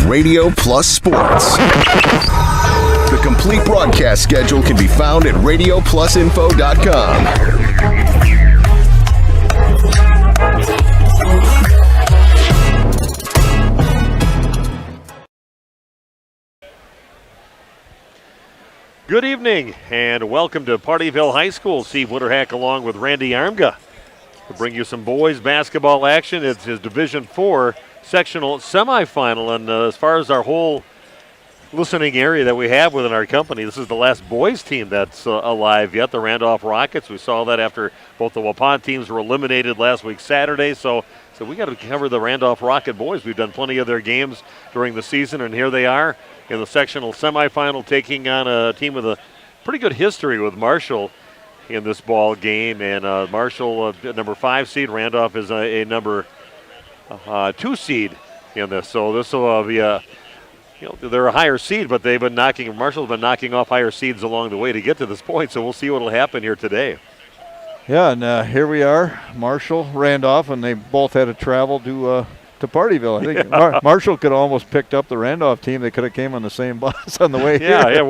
Radio Plus Sports. The complete broadcast schedule can be found at radioplusinfo.com. Good evening and welcome to Pardeeville High School. Steve Witterhack along with Randy Armga to bring you some boys basketball action. It's his Division IV sectional semifinal, and as far as our whole listening area that we have within our company, this is the last boys team that's alive yet, the Randolph Rockets. We saw that after both the Waupun teams were eliminated last week Saturday, so we got to cover the Randolph Rocket boys. We've done plenty of their games during the season, and here they are in the sectional semifinal, taking on a team with a pretty good history with Marshall in this ball game. And Marshall, number 5 seed, Randolph is a number 2 seed in this. So this will be they're a higher seed, but Marshall's been knocking off higher seeds along the way to get to this point. So we'll see what will happen here today. Yeah, and here we are, Marshall, Randolph, and they both had to travel to Pardeeville. I think Marshall could have almost picked up the Randolph team. They could have came on the same bus on the way here.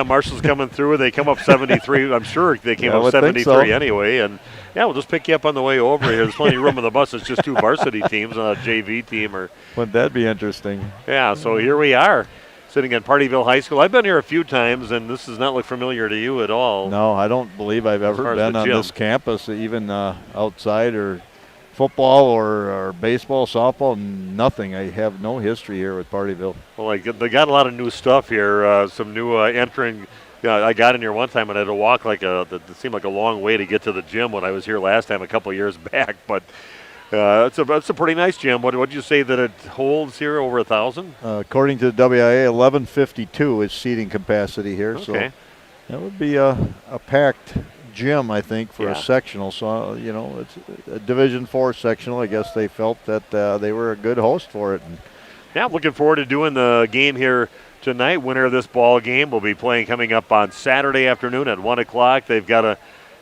Marshall's coming through. They come up 73. I'm sure they came up 73 anyway. And, we'll just pick you up on the way over here. There's plenty of room on the bus. It's just 2 varsity teams, a JV team. Wouldn't that be interesting? Yeah, so here we are, sitting at Pardeeville High School. I've been here a few times, and this does not look familiar to you at all. No, I don't believe I've ever been on this campus, even outside or football or baseball, softball, nothing. I have no history here with Pardeeville. Well, they got a lot of new stuff here, some new entering. I got in here one time and I had to walk it seemed like a long way to get to the gym when I was here last time a couple of years back. But it's a pretty nice gym. What would you say that it holds here, over 1,000? According to the WIA, 1,152 is seating capacity here. Okay. So that would be a packed gym, I think, for a sectional. So, it's a Division IV sectional. I guess they felt that they were a good host for it. Yeah, I'm looking forward to doing the game here tonight. Winner of this ball game will be playing coming up on Saturday afternoon at 1 o'clock. They've got a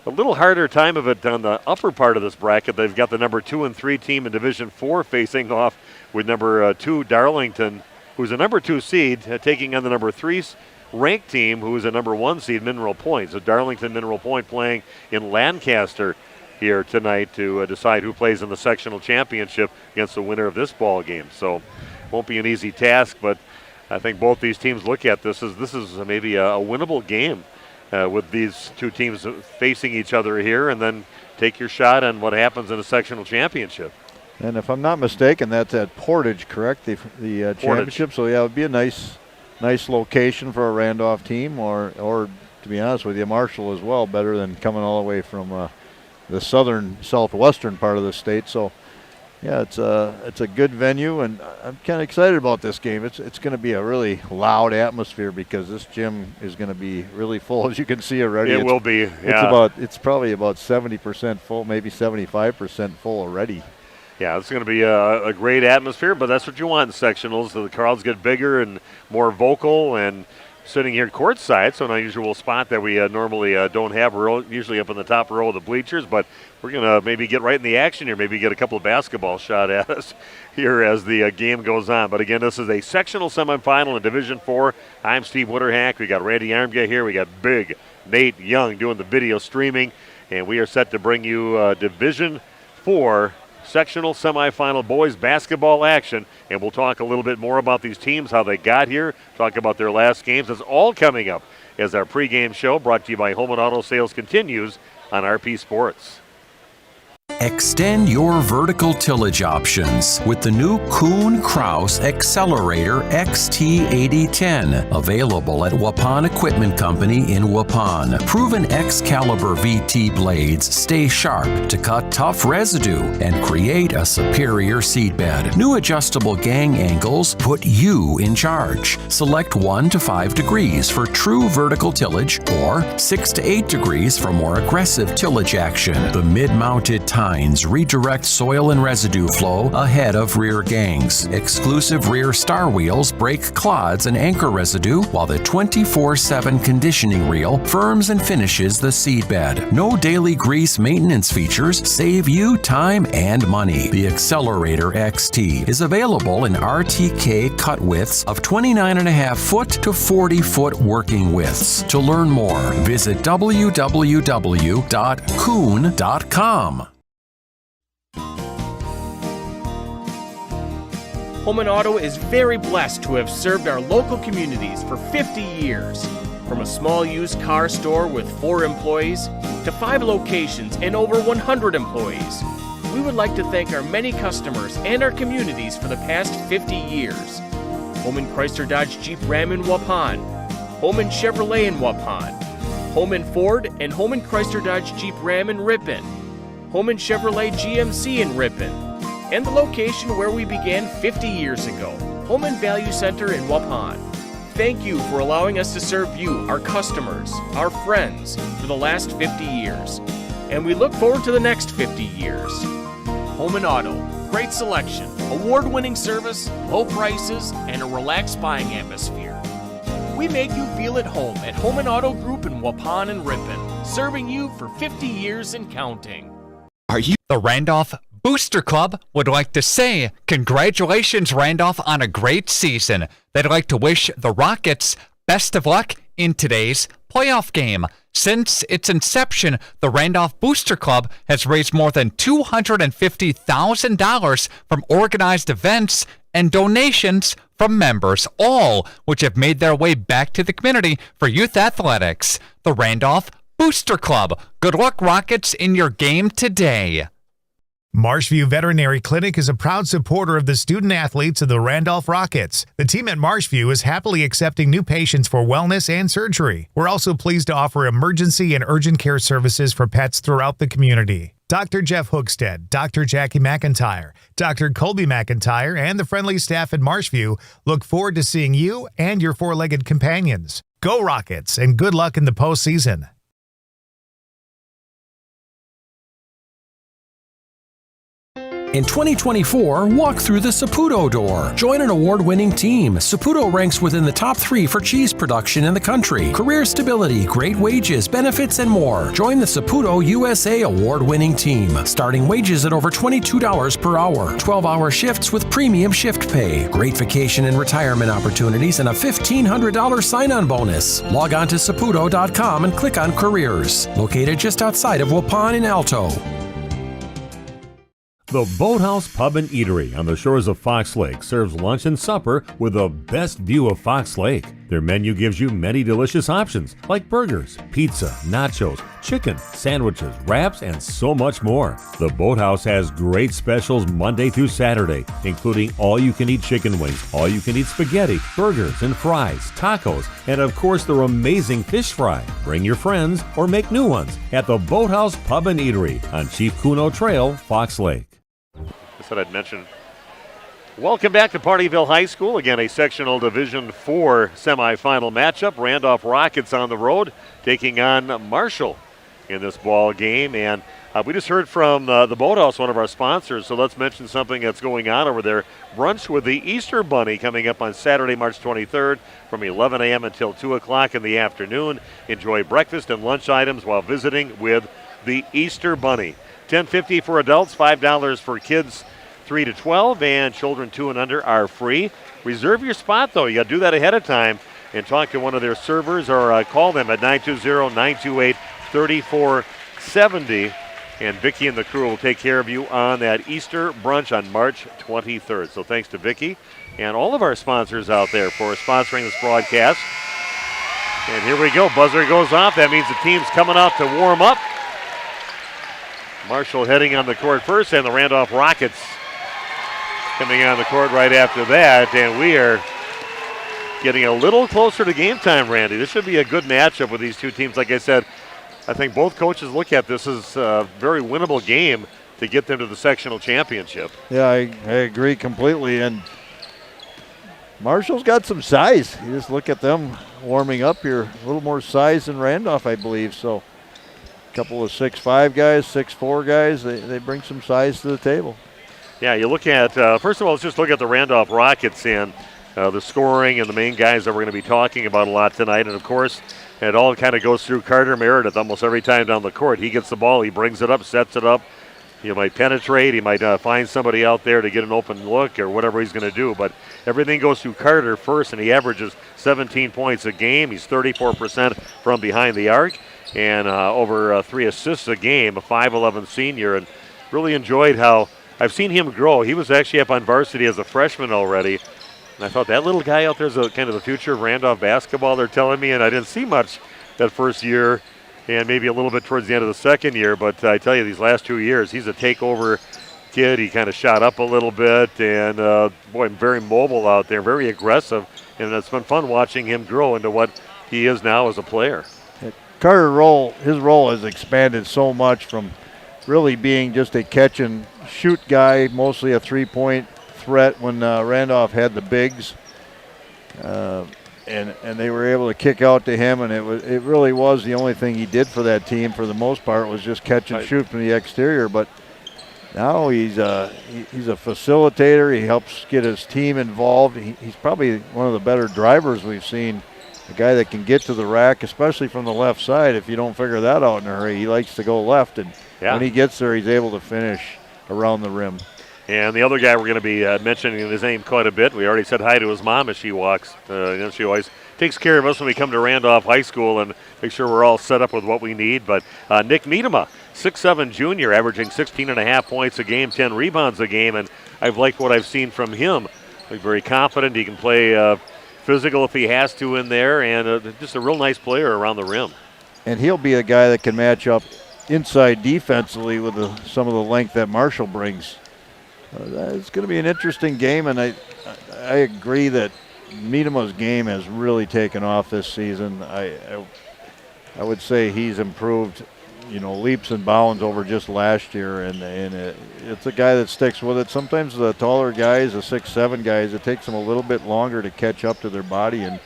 little harder time of it on the upper part of this bracket. They've got the number 2 and 3 team in Division IV facing off with number 2 Darlington, who's a number 2 seed, taking on the number 3 ranked team, who is a number 1 seed, Mineral Point. So Darlington Mineral Point playing in Lancaster here tonight to decide who plays in the sectional championship against the winner of this ball game. So won't be an easy task, but I think both these teams look at this as maybe a winnable game with these 2 teams facing each other here, and then take your shot on what happens in a sectional championship. And if I'm not mistaken, that's at Portage, correct? The championship. So it would be a nice location for a Randolph team, or to be honest with you, Marshall as well, better than coming all the way from the southwestern part of the state. So yeah, it's a good venue, and I'm kind of excited about this game. It's going to be a really loud atmosphere because this gym is going to be really full, as you can see already. It will be. Yeah. It's probably about 70% full, maybe 75% full already. Yeah, it's going to be a great atmosphere, but that's what you want in sectionals. So the crowds get bigger and more vocal, and sitting here courtside, so an unusual spot that we normally don't have. We're usually up in the top row of the bleachers, but we're going to maybe get right in the action here, maybe get a couple of basketball shot at us here as the game goes on. But again, this is a sectional semifinal in Division IV. I'm Steve Witterhack. We got Randy Armga here. We got big Nate Young doing the video streaming, and we are set to bring you Division IV sectional semifinal boys basketball action, and we'll talk a little bit more about these teams, how they got here, talk about their last games. It's all coming up as our pregame show brought to you by Home and Auto Sales continues on RP Sports. Extend your vertical tillage options with the new Kuhn-Krause Accelerator XT8010, available at Waupun Equipment Company in Waupun. Proven Excalibur VT blades stay sharp to cut tough residue and create a superior seedbed. New adjustable gang angles put you in charge. Select 1 to 5 degrees for true vertical tillage or 6 to 8 degrees for more aggressive tillage action. The mid-mounted time tines redirect soil and residue flow ahead of rear gangs. Exclusive rear star wheels break clods and anchor residue, while the 24/7 conditioning reel firms and finishes the seedbed. No daily grease maintenance features save you time and money. The Accelerator XT is available in RTK cut widths of 29.5 foot to 40 foot working widths. To learn more, visit www.kuhn.com. Holman Auto is very blessed to have served our local communities for 50 years. From a small used car store with 4 employees to 5 locations and over 100 employees, we would like to thank our many customers and our communities for the past 50 years. Holman Chrysler Dodge Jeep Ram in Waupun, Holman Chevrolet in Waupun, Holman Ford and Holman Chrysler Dodge Jeep Ram in Ripon, Holman Chevrolet GMC in Ripon, and the location where we began 50 years ago, Holman Value Center in Waupun. Thank you for allowing us to serve you, our customers, our friends, for the last 50 years. And we look forward to the next 50 years. Holman Auto, great selection, award-winning service, low prices, and a relaxed buying atmosphere. We make you feel at home at Holman Auto Group in Waupun and Ripon, serving you for 50 years and counting. The Randolph Booster Club would like to say congratulations, Randolph, on a great season. They'd like to wish the Rockets best of luck in today's playoff game. Since its inception, the Randolph Booster Club has raised more than $250,000 from organized events and donations from members, all which have made their way back to the community for youth athletics. The Randolph Booster Club. Good luck, Rockets, in your game today. Marshview Veterinary Clinic is a proud supporter of the student athletes of the Randolph Rockets. The team at Marshview is happily accepting new patients for wellness and surgery. We're also pleased to offer emergency and urgent care services for pets throughout the community. Dr. Jeff Hookstead, Dr. Jackie McIntyre, Dr. Colby McIntyre, and the friendly staff at Marshview look forward to seeing you and your four-legged companions. Go Rockets, and good luck in the postseason. In 2024, walk through the Saputo door. Join an award-winning team. Saputo ranks within the top 3 for cheese production in the country. Career stability, great wages, benefits, and more. Join the Saputo USA award-winning team. Starting wages at over $22 per hour. 12-hour shifts with premium shift pay. Great vacation and retirement opportunities and a $1,500 sign-on bonus. Log on to Saputo.com and click on Careers. Located just outside of Waupun in Alto. The Boathouse Pub and Eatery on the shores of Fox Lake serves lunch and supper with the best view of Fox Lake. Their menu gives you many delicious options like burgers, pizza, nachos, chicken, sandwiches, wraps, and so much more. The Boathouse has great specials Monday through Saturday, including all-you-can-eat chicken wings, all-you-can-eat spaghetti, burgers and fries, tacos, and of course their amazing fish fry. Bring your friends or make new ones at the Boathouse Pub and Eatery on Chief Kuno Trail, Fox Lake. I said I'd mention. Welcome back to Pardeeville High School. Again, a sectional Division IV semifinal matchup. Randolph Rockets on the road taking on Marshall in this ball game. And we just heard from the Boathouse, one of our sponsors, so let's mention something that's going on over there. Brunch with the Easter Bunny coming up on Saturday, March 23rd from 11 a.m. until 2 o'clock in the afternoon. Enjoy breakfast and lunch items while visiting with the Easter Bunny. $10.50 for adults, $5 for kids 3 to 12, and children 2 and under are free. Reserve your spot, though. You got to do that ahead of time and talk to one of their servers or call them at 920-928-3470. And Vicki and the crew will take care of you on that Easter brunch on March 23rd. So thanks to Vicki and all of our sponsors out there for sponsoring this broadcast. And here we go. Buzzer goes off. That means the team's coming out to warm up. Marshall heading on the court first, and the Randolph Rockets coming on the court right after that. And we are getting a little closer to game time, Randy. This should be a good matchup with these two teams. Like I said, I think both coaches look at this as a very winnable game to get them to the sectional championship. Yeah, I agree completely. And Marshall's got some size. You just look at them warming up here. A little more size than Randolph, I believe. So couple of 6'5" guys, 6'4" guys. They bring some size to the table. Yeah, you look at, first of all, let's just look at the Randolph Rockets and the scoring and the main guys that we're going to be talking about a lot tonight. And, of course, it all kind of goes through Carter Meredith almost every time down the court. He gets the ball, he brings it up, sets it up. He might penetrate, he might find somebody out there to get an open look or whatever he's going to do. But everything goes through Carter first, and he averages 17 points a game. He's 34% from behind the arc and over 3 assists a game, a 5'11 senior. And really enjoyed how I've seen him grow. He was actually up on varsity as a freshman already. And I thought that little guy out there is kind of the future of Randolph basketball, they're telling me. And I didn't see much that first year and maybe a little bit towards the end of the second year. But I tell you, these last 2 years, he's a takeover kid. He kind of shot up a little bit. And, boy, very mobile out there, very aggressive. And it's been fun watching him grow into what he is now as a player. Carter his role has expanded so much from really being just a catch and shoot guy, mostly a three-point threat when Randolph had the bigs, and they were able to kick out to him, and it really was the only thing he did for that team for the most part was just catch and shoot from the exterior. But now he's a facilitator. He helps get his team involved. He's probably one of the better drivers we've seen. A guy that can get to the rack, especially from the left side. If you don't figure that out in a hurry, he likes to go left, and when he gets there, he's able to finish around the rim. And the other guy we're going to be mentioning his name quite a bit. We already said hi to his mom as she walks. She always takes care of us when we come to Randolph High School and make sure we're all set up with what we need. But Nick Miedema, 6'7" junior, averaging 16.5 points a game, 10 rebounds a game, and I've liked what I've seen from him. He's very confident. He can play physical if he has to in there, and just a real nice player around the rim. And he'll be a guy that can match up inside defensively with some of the length that Marshall brings. It's going to be an interesting game, and I agree that Miedema's game has really taken off this season. I would say he's improved, leaps and bounds over just last year, and it's a guy that sticks with it. Sometimes the taller guys, the 6'7" guys, it takes them a little bit longer to catch up to their body, and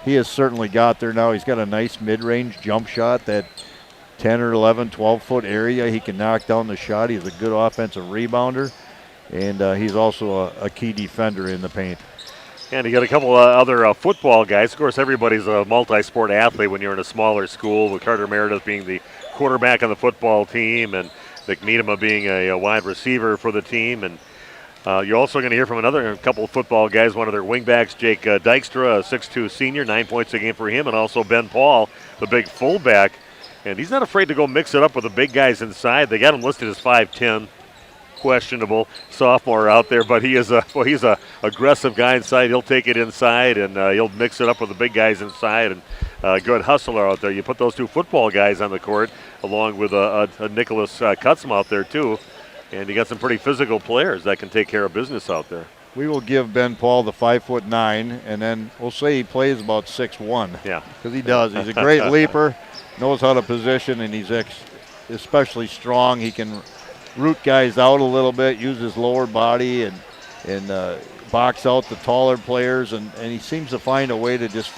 he has certainly got there now. He's got a nice mid-range jump shot, that 10 or 11, 12-foot area. He can knock down the shot. He's a good offensive rebounder, and he's also a key defender in the paint. And you got a couple other football guys. Of course, everybody's a multi-sport athlete when you're in a smaller school, with Carter Meredith being the quarterback on the football team and Nick Miedema being a wide receiver for the team. And you're also going to hear from a couple of football guys, one of their wingbacks, Jake Dykstra, a 6'2" senior, 9 points a game for him, and also Ben Paul, the big fullback. And he's not afraid to go mix it up with the big guys inside. They got him listed as 5'10", questionable sophomore out there, but he's a aggressive guy inside. He'll take it inside, and he'll mix it up with the big guys inside, and good hustler out there. You put those two football guys on the court along with a Nicholas Kutzma out there too, and you got some pretty physical players that can take care of business out there. We will give Ben Paul the 5'9", and then we'll say he plays about 6'1". Yeah, because he does. He's a great leaper, knows how to position, and he's especially strong. He can root guys out a little bit, use his lower body, and box out the taller players, and he seems to find a way to just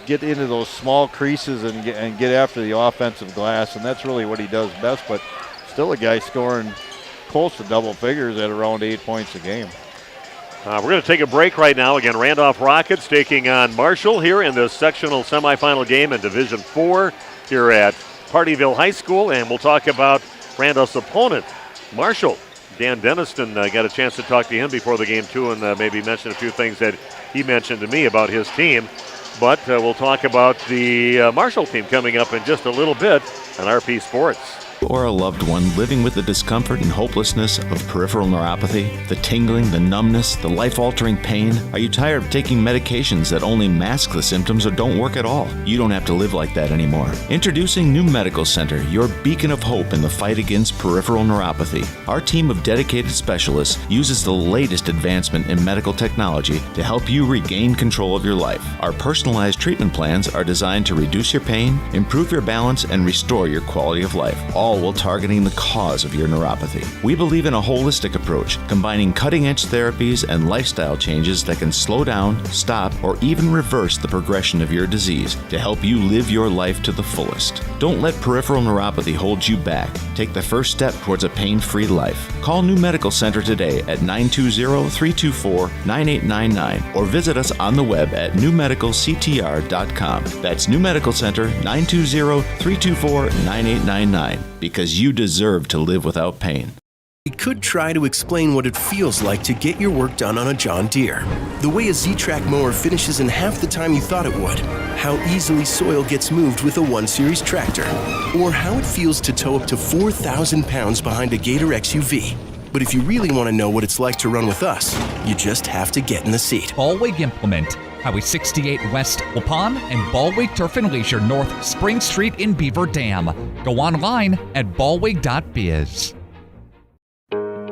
get into those small creases and get after the offensive glass, and that's really what he does best. But still a guy scoring close to double figures at around 8 points a game. We're going to take a break right now. Again, Randolph Rockets taking on Marshall here in the sectional semifinal game in Division 4 here at Pardeeville High School, and we'll talk about Randolph's opponent, Marshall. Dan Deniston, got a chance to talk to him before the game too, and maybe mention a few things that he mentioned to me about his team. But we'll talk about the Marshall team coming up in just a little bit on RP Sports. Or a loved one living with the discomfort and hopelessness of peripheral neuropathy, the tingling, the numbness, the life-altering pain? Are you tired of taking medications that only mask the symptoms or don't work at all? You don't have to live like that anymore. Introducing New Medical Center, your beacon of hope in the fight against peripheral neuropathy. Our team of dedicated specialists uses the latest advancement in medical technology to help you regain control of your life. Our personalized treatment plans are designed to reduce your pain, improve your balance, and restore your quality of life, all all while targeting the cause of your neuropathy. We believe in a holistic approach, combining cutting-edge therapies and lifestyle changes that can slow down, stop, or even reverse the progression of your disease to help you live your life to the fullest. Don't let peripheral neuropathy hold you back. Take the first step towards a pain-free life. Call New Medical Center today at 920-324-9899 or visit us on the web at newmedicalctr.com. That's New Medical Center, 920-324-9899, because you deserve to live without pain. We could try to explain what it feels like to get your work done on a John Deere. The way a Z-Track mower finishes in half the time you thought it would. How easily soil gets moved with a 1 Series tractor. Or how it feels to tow up to 4,000 pounds behind a Gator XUV. But if you really want to know what it's like to run with us, you just have to get in the seat. Ballweg Implement, Highway 68 West Waupun and Ballweg Turf and Leisure North Spring Street in Beaver Dam. Go online at ballweg.biz.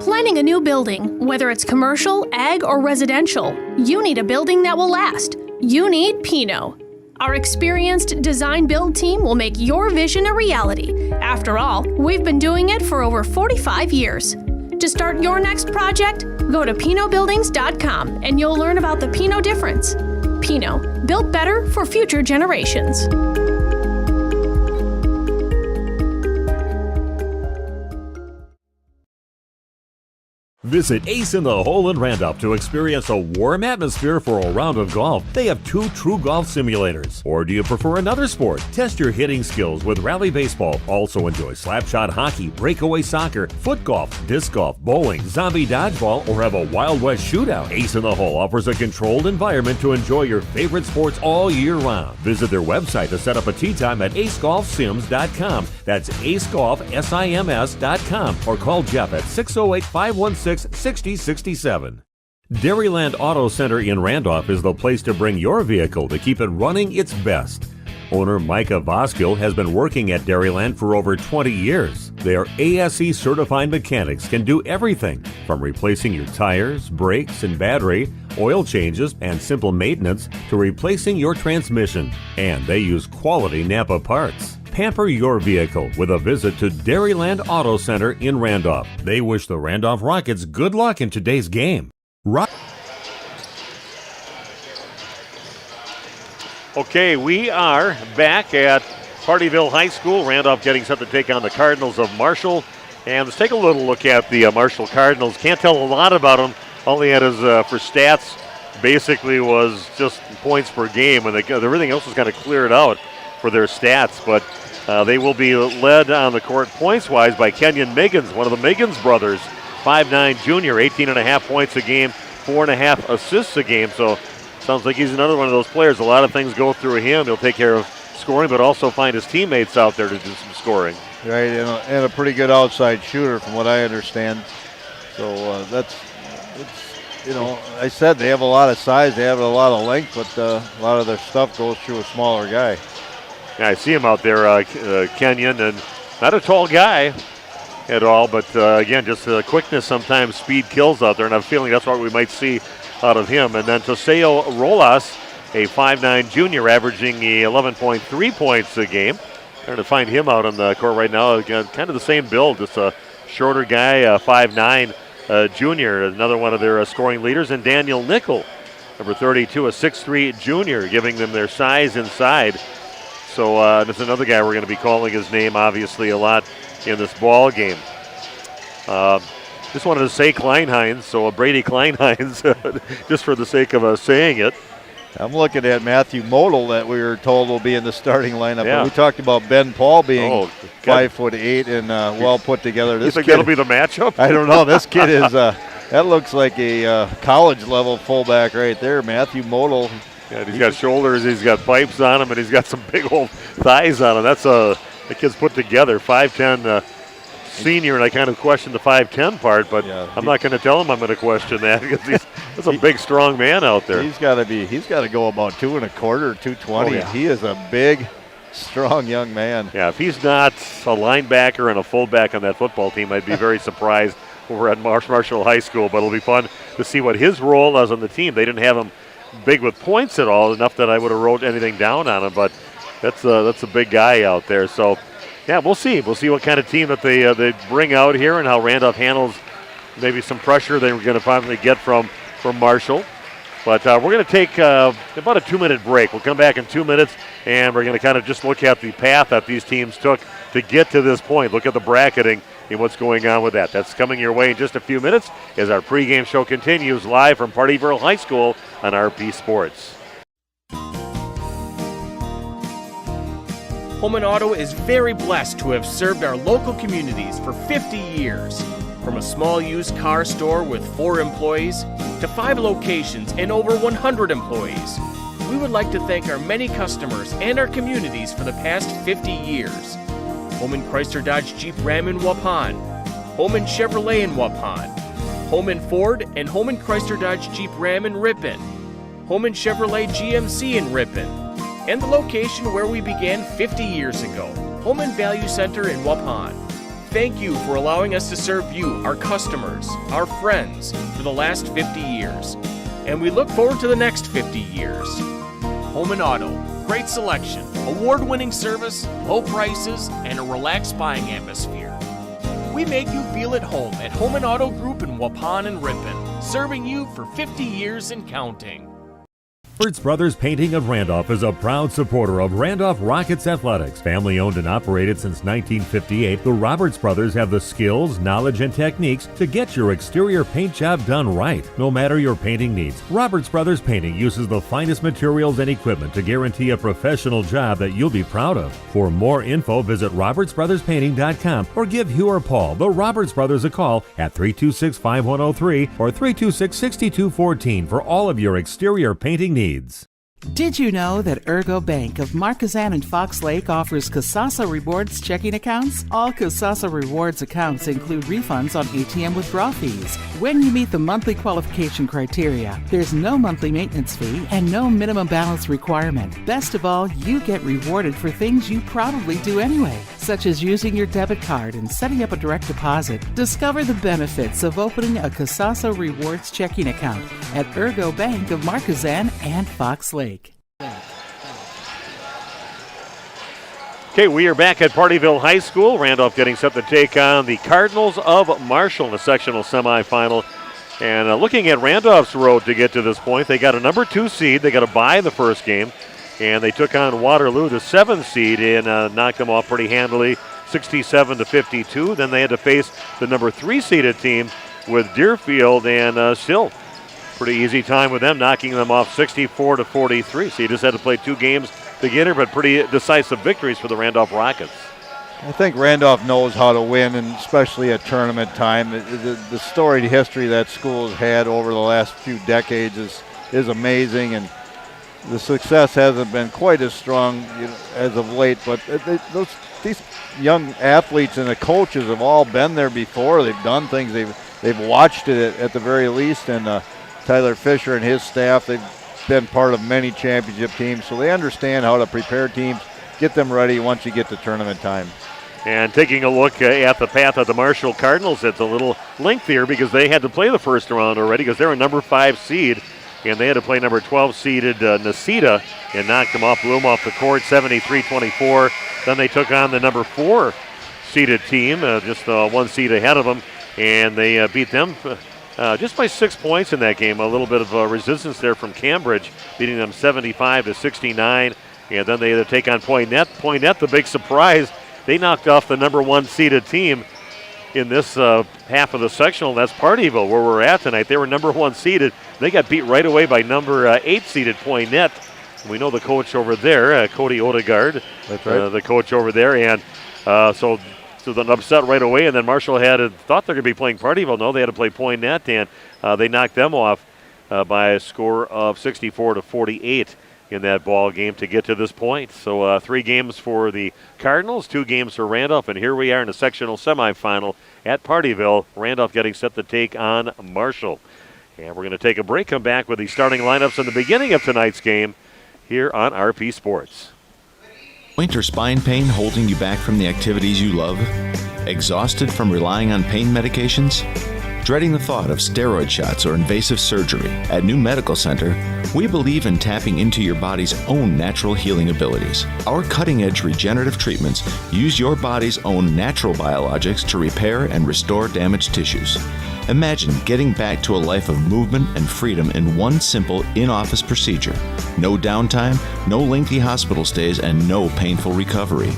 Planning a new building, whether it's commercial, ag, or residential, you need a building that will last. You need Pino. Our experienced design-build team will make your vision a reality. After all, we've been doing it for over 45 years. To start your next project, go to pinobuildings.com and you'll learn about the Pino difference. Pino, built better for future generations. Visit Ace in the Hole in Randolph to experience a warm atmosphere for a round of golf. They have 2 true golf simulators. Or do you prefer another sport? Test your hitting skills with Rally Baseball. Also enjoy slapshot hockey, breakaway soccer, foot golf, disc golf, bowling, zombie dodgeball, or have a Wild West shootout. Ace in the Hole offers a controlled environment to enjoy your favorite sports all year round. Visit their website to set up a tee time at acegolfsims.com. That's acegolfsims.com. Or call Jeff at 608-516-6067. Dairyland Auto Center in Randolph is the place to bring your vehicle to keep it running its best. Owner Micah Voskill has been working at Dairyland for over 20 years. Their ASE certified mechanics can do everything from replacing your tires, brakes, and battery, oil changes, and simple maintenance to replacing your transmission. And they use quality Napa parts. Pamper your vehicle with a visit to Dairyland Auto Center in Randolph. They wish the Randolph Rockets good luck in today's game. Okay, we are back at Pardeeville High School. Randolph getting set to take on the Cardinals of Marshall. And let's take a little look at the Marshall Cardinals. Can't tell a lot about them. All they had is for stats basically was just points per game, and everything else was kind of cleared out for their stats. But they will be led on the court points-wise by Kenyon Miggins, one of the Miggins brothers, 5'9" junior, 18.5 points a game, 4.5 assists a game. So sounds like he's another one of those players. A lot of things go through him. He'll take care of scoring, but also find his teammates out there to do some scoring. Right, and a pretty good outside shooter from what I understand. So I said they have a lot of size, they have a lot of length, but a lot of their stuff goes through a smaller guy. Yeah, I see him out there, Kenyon, and not a tall guy at all, but again, just quickness sometimes, speed kills out there, and I'm feeling that's what we might see out of him. And then Toseo Rolas, a 5'9" junior, averaging 11.3 points a game. Trying to find him out on the court right now. Again, kind of the same build, just a shorter guy, 5'9", junior, another one of their scoring leaders. And Daniel Nickel, number 32, a 6'3" junior, giving them their size inside. So there's another guy we're going to be calling his name, obviously, a lot in this ball game. Just wanted to say Kleinheinz, so Brady Kleinheinz, just for the sake of saying it. I'm looking at Matthew Model that we were told will be in the starting lineup. Yeah. We talked about Ben Paul being 5'8" and well put together. You think that'll be the matchup? I don't know. This kid is that looks like a college level fullback right there. Matthew Model. Yeah, he's got shoulders, he's got pipes on him, and he's got some big old thighs on him. That's the kid's put together. 5'10" senior, and I kind of question the 5'10" part, but yeah, I'm not going to tell him I'm going to question that because he's a big, strong man out there. He's got to go about 2.25, 220. Oh, yeah. He is a big, strong young man. Yeah, if he's not a linebacker and a fullback on that football team, I'd be very surprised over at Marshall High School, but it'll be fun to see what his role was on the team. They didn't have him big with points at all, enough that I would have wrote anything down on him, but that's a big guy out there. So Yeah, we'll see. We'll see what kind of team that they bring out here and how Randolph handles maybe some pressure they were going to finally get from Marshall. But we're going to take about a 2-minute break. We'll come back in 2 minutes, and we're going to kind of just look at the path that these teams took to get to this point. Look at the bracketing and what's going on with that. That's coming your way in just a few minutes as our pregame show continues live from Pardeeville High School on RP Sports. Holman Auto is very blessed to have served our local communities for 50 years. From a small used car store with 4 employees to 5 locations and over 100 employees, we would like to thank our many customers and our communities for the past 50 years. Holman Chrysler Dodge Jeep Ram in Waupun, Holman Chevrolet in Waupun, Holman Ford and Holman Chrysler Dodge Jeep Ram in Ripon, Holman Chevrolet GMC in Ripon, and the location where we began 50 years ago, Holman Value Center in Waupun. Thank you for allowing us to serve you, our customers, our friends, for the last 50 years. And we look forward to the next 50 years. Holman Auto, great selection, award-winning service, low prices, and a relaxed buying atmosphere. We make you feel at home at Holman Auto Group in Waupun and Ripon, serving you for 50 years and counting. Roberts Brothers Painting of Randolph is a proud supporter of Randolph Rockets Athletics. Family owned and operated since 1958, the Roberts Brothers have the skills, knowledge, and techniques to get your exterior paint job done right, no matter your painting needs. Roberts Brothers Painting uses the finest materials and equipment to guarantee a professional job that you'll be proud of. For more info, visit robertsbrotherspainting.com or give Hugh or Paul, the Roberts Brothers, a call at 326-5103 or 326-6214 for all of your exterior painting needs. Did you know that Ergo Bank of Marquezan and Fox Lake offers Casasa Rewards checking accounts? All Casasa Rewards accounts include refunds on ATM withdrawal fees. When you meet the monthly qualification criteria, there's no monthly maintenance fee and no minimum balance requirement. Best of all, you get rewarded for things you probably do anyway, such as using your debit card and setting up a direct deposit. Discover the benefits of opening a Casasa Rewards checking account at Ergo Bank of Marquezan and Fox Lake. Okay, we are back at Pardeeville High School. Randolph getting set to take on the Cardinals of Marshall in the sectional semifinal. And looking at Randolph's road to get to this point, they got a number 2 seed. They got a bye the first game. And they took on Waterloo, the 7th seed, and knocked them off pretty handily, 67-52. Then they had to face the number 3 seeded team with Deerfield, and still pretty easy time with them, knocking them off 64-43. So you just had to play 2 games to get here, but pretty decisive victories for the Randolph Rockets. I think Randolph knows how to win, and especially at tournament time. The storied history that school has had over the last few decades is amazing, and the success hasn't been quite as strong as of late. But these young athletes and the coaches have all been there before. They've done things. They've watched it at the very least, and Tyler Fisher and his staff, they've been part of many championship teams, so they understand how to prepare teams, get them ready once you get to tournament time. And taking a look at the path of the Marshall Cardinals, it's a little lengthier because they had to play the first round already because they're a number 5 seed, and they had to play number 12 seeded Necedah and knocked them off, blew them off the court 73-24. Then they took on the number 4 seeded team, just 1 seed ahead of them, and they beat them just by 6 points in that game. A little bit of resistance there from Cambridge, beating them 75-69. And then they had to take on Poynette. Poynette, the big surprise, they knocked off the number 1 seeded team in this half of the sectional. That's Pardeeville, where we're at tonight. They were number 1 seeded. They got beat right away by number 8 seeded Poynette. We know the coach over there, Cody Odegaard. That's right. The coach over there. And so an upset right away, and then Marshall thought they're going to be playing Pardeeville. No, they had to play Poynette, and they knocked them off by a score of 64-48 in that ball game to get to this point. So 3 games for the Cardinals, 2 games for Randolph, and here we are in the sectional semifinal at Pardeeville. Randolph getting set to take on Marshall. And we're going to take a break, come back with the starting lineups in the beginning of tonight's game here on RP Sports. Joint or spine pain holding you back from the activities you love? Exhausted from relying on pain medications? Dreading the thought of steroid shots or invasive surgery, at New Medical Center, we believe in tapping into your body's own natural healing abilities. Our cutting-edge regenerative treatments use your body's own natural biologics to repair and restore damaged tissues. Imagine getting back to a life of movement and freedom in one simple in-office procedure. No downtime, no lengthy hospital stays, and no painful recovery.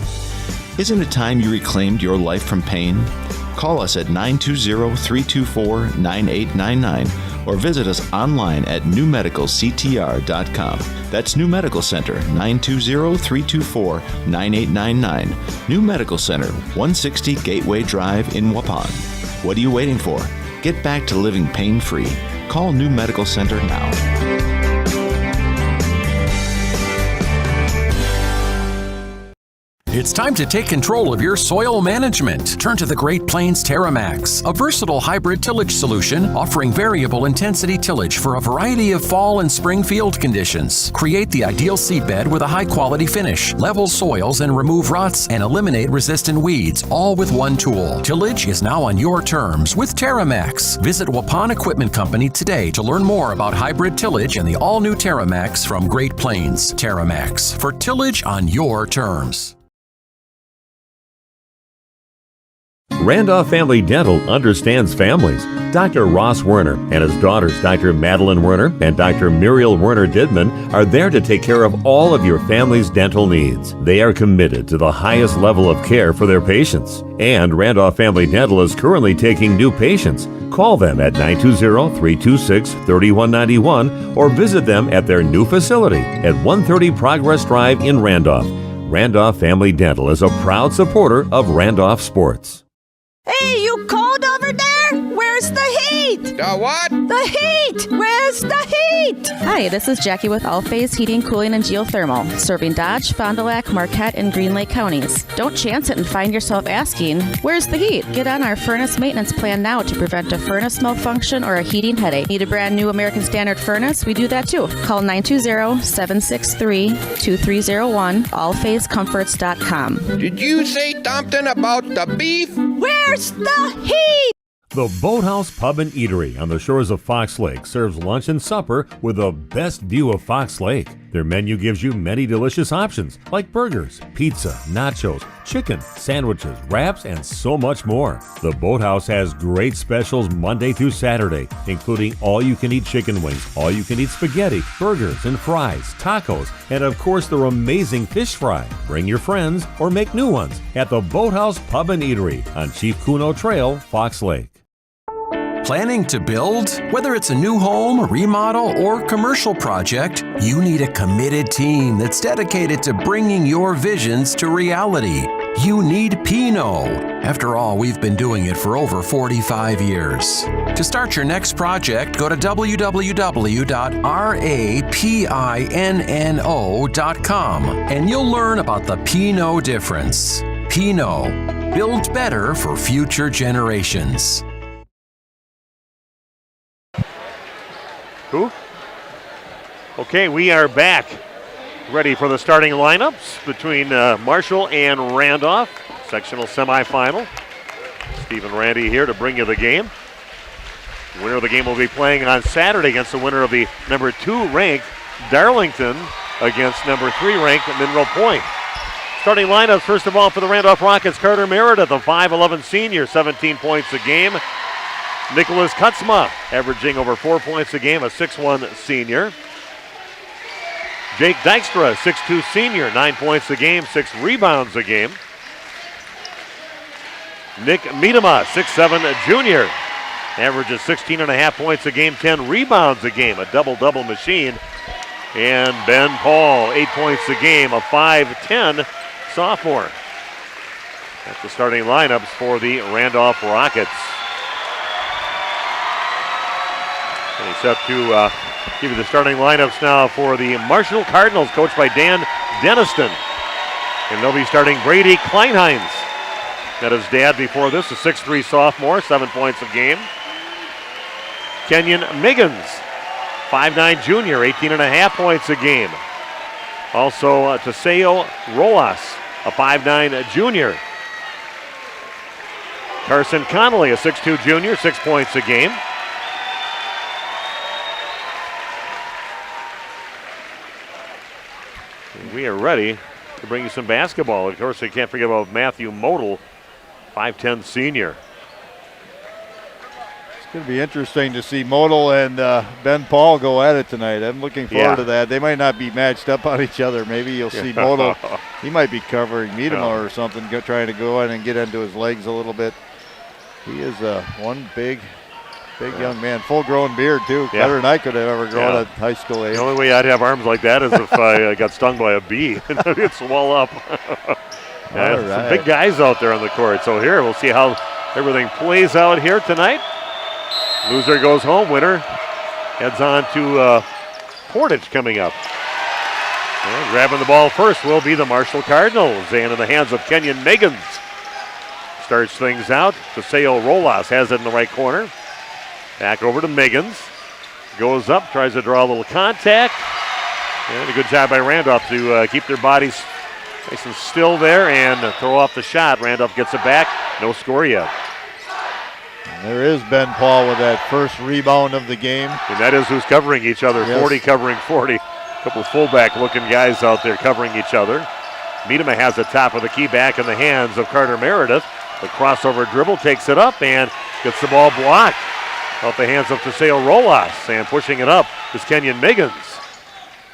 Isn't it time you reclaimed your life from pain? Call us at 920-324-9899 or visit us online at newmedicalctr.com. That's New Medical Center, 920-324-9899. New Medical Center, 160 Gateway Drive in Waupun. What are you waiting for? Get back to living pain-free. Call New Medical Center now. It's time to take control of your soil management. Turn to the Great Plains TerraMax, a versatile hybrid tillage solution offering variable intensity tillage for a variety of fall and spring field conditions. Create the ideal seedbed with a high-quality finish, level soils and remove ruts, and eliminate resistant weeds, all with one tool. Tillage is now on your terms with TerraMax. Visit Waupun Equipment Company today to learn more about hybrid tillage and the all-new TerraMax from Great Plains. TerraMax, for tillage on your terms. Randolph Family Dental understands families. Dr. Ross Werner and his daughters, Dr. Madeline Werner and Dr. Muriel Werner-Didman, are there to take care of all of your family's dental needs. They are committed to the highest level of care for their patients. And Randolph Family Dental is currently taking new patients. Call them at 920-326-3191 or visit them at their new facility at 130 Progress Drive in Randolph. Randolph Family Dental is a proud supporter of Randolph sports. Hey, you cold over there? Where's the heat? The what? The heat! Where's the heat? Hi, this is Jackie with All Phase Heating, Cooling, and Geothermal, serving Dodge, Fond du Lac, Marquette, and Green Lake counties. Don't chance it and find yourself asking, where's the heat? Get on our furnace maintenance plan now to prevent a furnace malfunction or a heating headache. Need a brand new American Standard furnace? We do that too. Call 920-763-2301, allphasecomforts.com. Did you say something about the beef? Where's the heat? The Boathouse Pub and Eatery on the shores of Fox Lake serves lunch and supper with the best view of Fox Lake. Their menu gives you many delicious options like burgers, pizza, nachos, chicken, sandwiches, wraps, and so much more. The Boathouse has great specials Monday through Saturday, including all-you-can-eat chicken wings, all-you-can-eat spaghetti, burgers and fries, tacos, and of course their amazing fish fry. Bring your friends or make new ones at the Boathouse Pub and Eatery on Chief Kuno Trail, Fox Lake. Planning to build? Whether it's a new home, remodel, or commercial project, you need a committed team that's dedicated to bringing your visions to reality. You need Pinot. After all, we've been doing it for over 45 years. To start your next project, go to www.rapinno.com and you'll learn about the Pinot difference. Pinot, build better for future generations. Who? Okay, we are back. Ready for the starting lineups between Marshall and Randolph. Sectional semifinal. Steve and Randy here to bring you the game. The winner of the game will be playing on Saturday against the winner of the number 2 ranked Darlington against number 3 ranked Monroe Point. Starting lineups, first of all, for the Randolph Rockets, Carter Meredith, a 5'11 senior, 17 points a game. Nicholas Kutzma, averaging over 4 points a game, a 6'1 senior. Jake Dykstra, 6'2 senior, 9 points a game, 6 rebounds a game. Nick Miedema, 6'7 junior, averages 16.5 points a game, 10 rebounds a game, a double-double machine. And Ben Paul, 8 points a game, a 5'10 sophomore. That's the starting lineups for the Randolph Rockets. And he's set to give you the starting lineups now for the Marshall Cardinals, coached by Dan Deniston. And they'll be starting Brady Kleinheinz. Met his dad before this, a 6'3 sophomore, 7 points a game. Kenyon Miggins, 5'9 junior, 18.5 points a game. Also Teseo Roas, a 5'9 junior. Carson Connolly, a 6'2 junior, 6 points a game. And we are ready to bring you some basketball. Of course, we can't forget about Matthew Model, 5'10 senior. It's going to be interesting to see Model and Ben Paul go at it tonight. I'm looking forward to that. They might not be matched up on each other. Maybe you'll see Model. He might be covering Miedema or something, trying to go in and get into his legs a little bit. He is one big young man. Full-grown beard, too. Better than I could have ever grown at high school age. The only way I'd have arms like that is if I got stung by a bee and it'd swell up. Some big guys out there on the court. So here, we'll see how everything plays out here tonight. Loser goes home. Winner heads on to Portage coming up. And grabbing the ball first will be the Marshall Cardinals. And in the hands of Kenyon Meggins. Starts things out. Paseo Rolas has it in the right corner. Back over to Meggins. Goes up, tries to draw a little contact. And a good job by Randolph to keep their bodies nice and still there and throw off the shot. Randolph gets it back. No score yet. And there is Ben Paul with that first rebound of the game. And that is who's covering each other. 40 covering 40. A couple of fullback-looking guys out there covering each other. Miedema has the top of the key back in the hands of Carter Meredith. The crossover dribble takes it up and gets the ball blocked off the hands of Paseo Rolas. And pushing it up is Kenyon Meggins.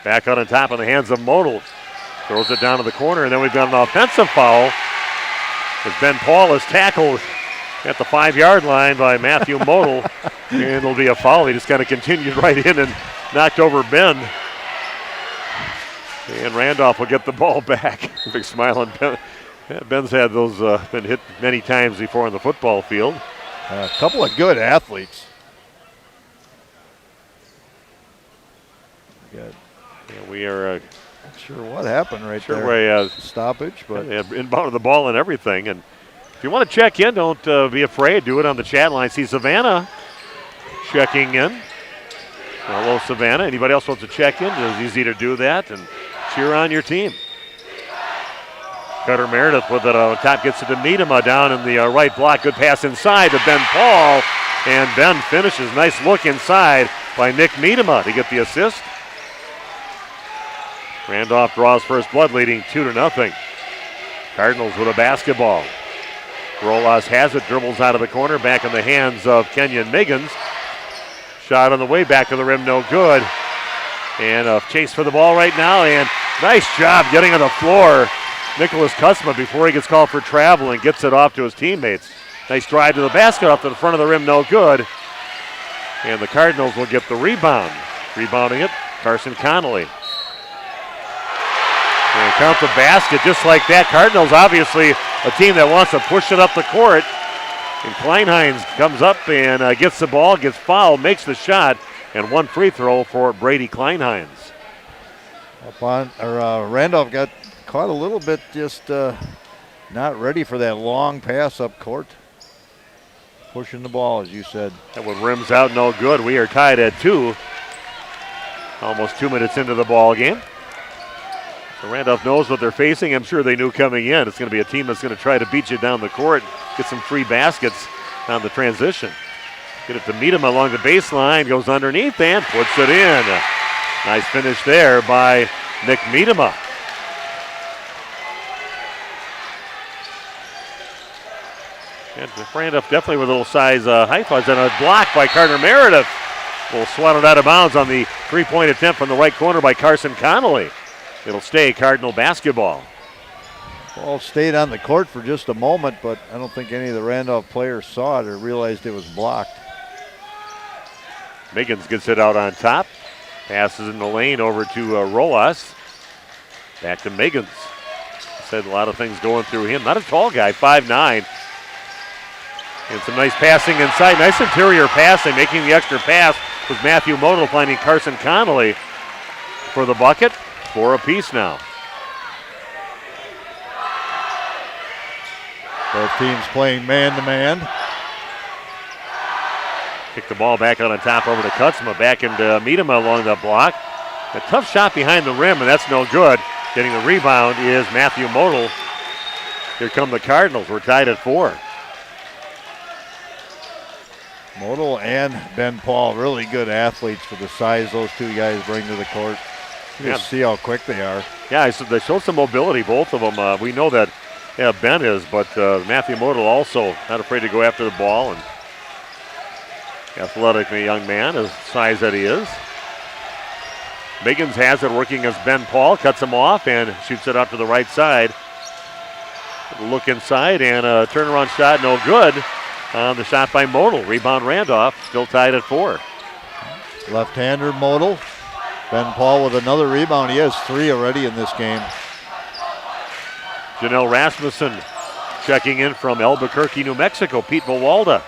Back on top in the hands of Model. Throws it down to the corner, and then we've got an offensive foul as Ben Paul is tackled at the 5-yard line by Matthew Model. And it'll be a foul. He just kind of continued right in and knocked over Ben. And Randolph will get the ball back. Big smile on Ben. Yeah, Ben's had those been hit many times before on the football field. A couple of good athletes. Good. Yeah, we are not sure what happened right there. Stoppage, but inbounded the ball and everything. And if you want to check in, don't be afraid. Do it on the chat line. See Savannah checking in. Hello, Savannah. Anybody else wants to check in? It's easy to do that and cheer on your team. Carter Meredith with it on top, gets it to Miedema down in the right block. Good pass inside to Ben Paul, and Ben finishes. Nice look inside by Nick Miedema to get the assist. Randolph draws first blood, leading 2-0. Cardinals with a basketball. Rolas has it, dribbles out of the corner, back in the hands of Kenyon Meggins. Shot on the way back to the rim, no good. And a chase for the ball right now, and nice job getting on the floor. Nicholas Kutzma before he gets called for travel and gets it off to his teammates. Nice drive to the basket off to the front of the rim, no good. And the Cardinals will get the rebound. Rebounding it, Carson Connolly. And count the basket just like that. Cardinals obviously a team that wants to push it up the court. And Kleinhines comes up and gets the ball, gets fouled, makes the shot, and one free throw for Brady Kleinhines. Randolph got caught a little bit just not ready for that long pass up court. Pushing the ball, as you said. That one rims out, no good. We are tied at 2. Almost 2 minutes into the ball game. So Randolph knows what they're facing. I'm sure they knew coming in. It's going to be a team that's going to try to beat you down the court, get some free baskets on the transition. Get it to Miedema along the baseline, goes underneath and puts it in. Nice finish there by Nick Miedema. And Randolph definitely with a little size height fuzz and a block by Carter Meredith. Will swat it out of bounds on the three-point attempt from the right corner by Carson Connolly. It'll stay Cardinal basketball. Ball stayed on the court for just a moment, but I don't think any of the Randolph players saw it or realized it was blocked. Meggins gets it out on top. Passes in the lane over to Rolas. Back to Meggins. Said a lot of things going through him. Not a tall guy, 5'9". And some nice passing inside. Nice interior passing. Making the extra pass was Matthew Model, finding Carson Connolly for the bucket. 4 apiece now. Both teams playing man-to-man. Kick the ball back on top over to Kutzma. Back into Miedema along the block. A tough shot behind the rim, and that's no good. Getting the rebound is Matthew Model. Here come the Cardinals. We're tied at 4. Model and Ben Paul, really good athletes for the size those two guys bring to the court. You just see how quick they are. Yeah, so they show some mobility, both of them. We know that Ben is, but Matthew Model also not afraid to go after the ball. And athletic young man, as size that he is. Miggins has it, working against Ben Paul, cuts him off and shoots it out to the right side. Look inside and a turnaround shot, no good. On the shot by Model. Rebound Randolph, still tied at 4. Left-hander Model. Ben Paul with another rebound. He has 3 already in this game. Janelle Rasmussen checking in from Albuquerque, New Mexico. Pete Mawalda.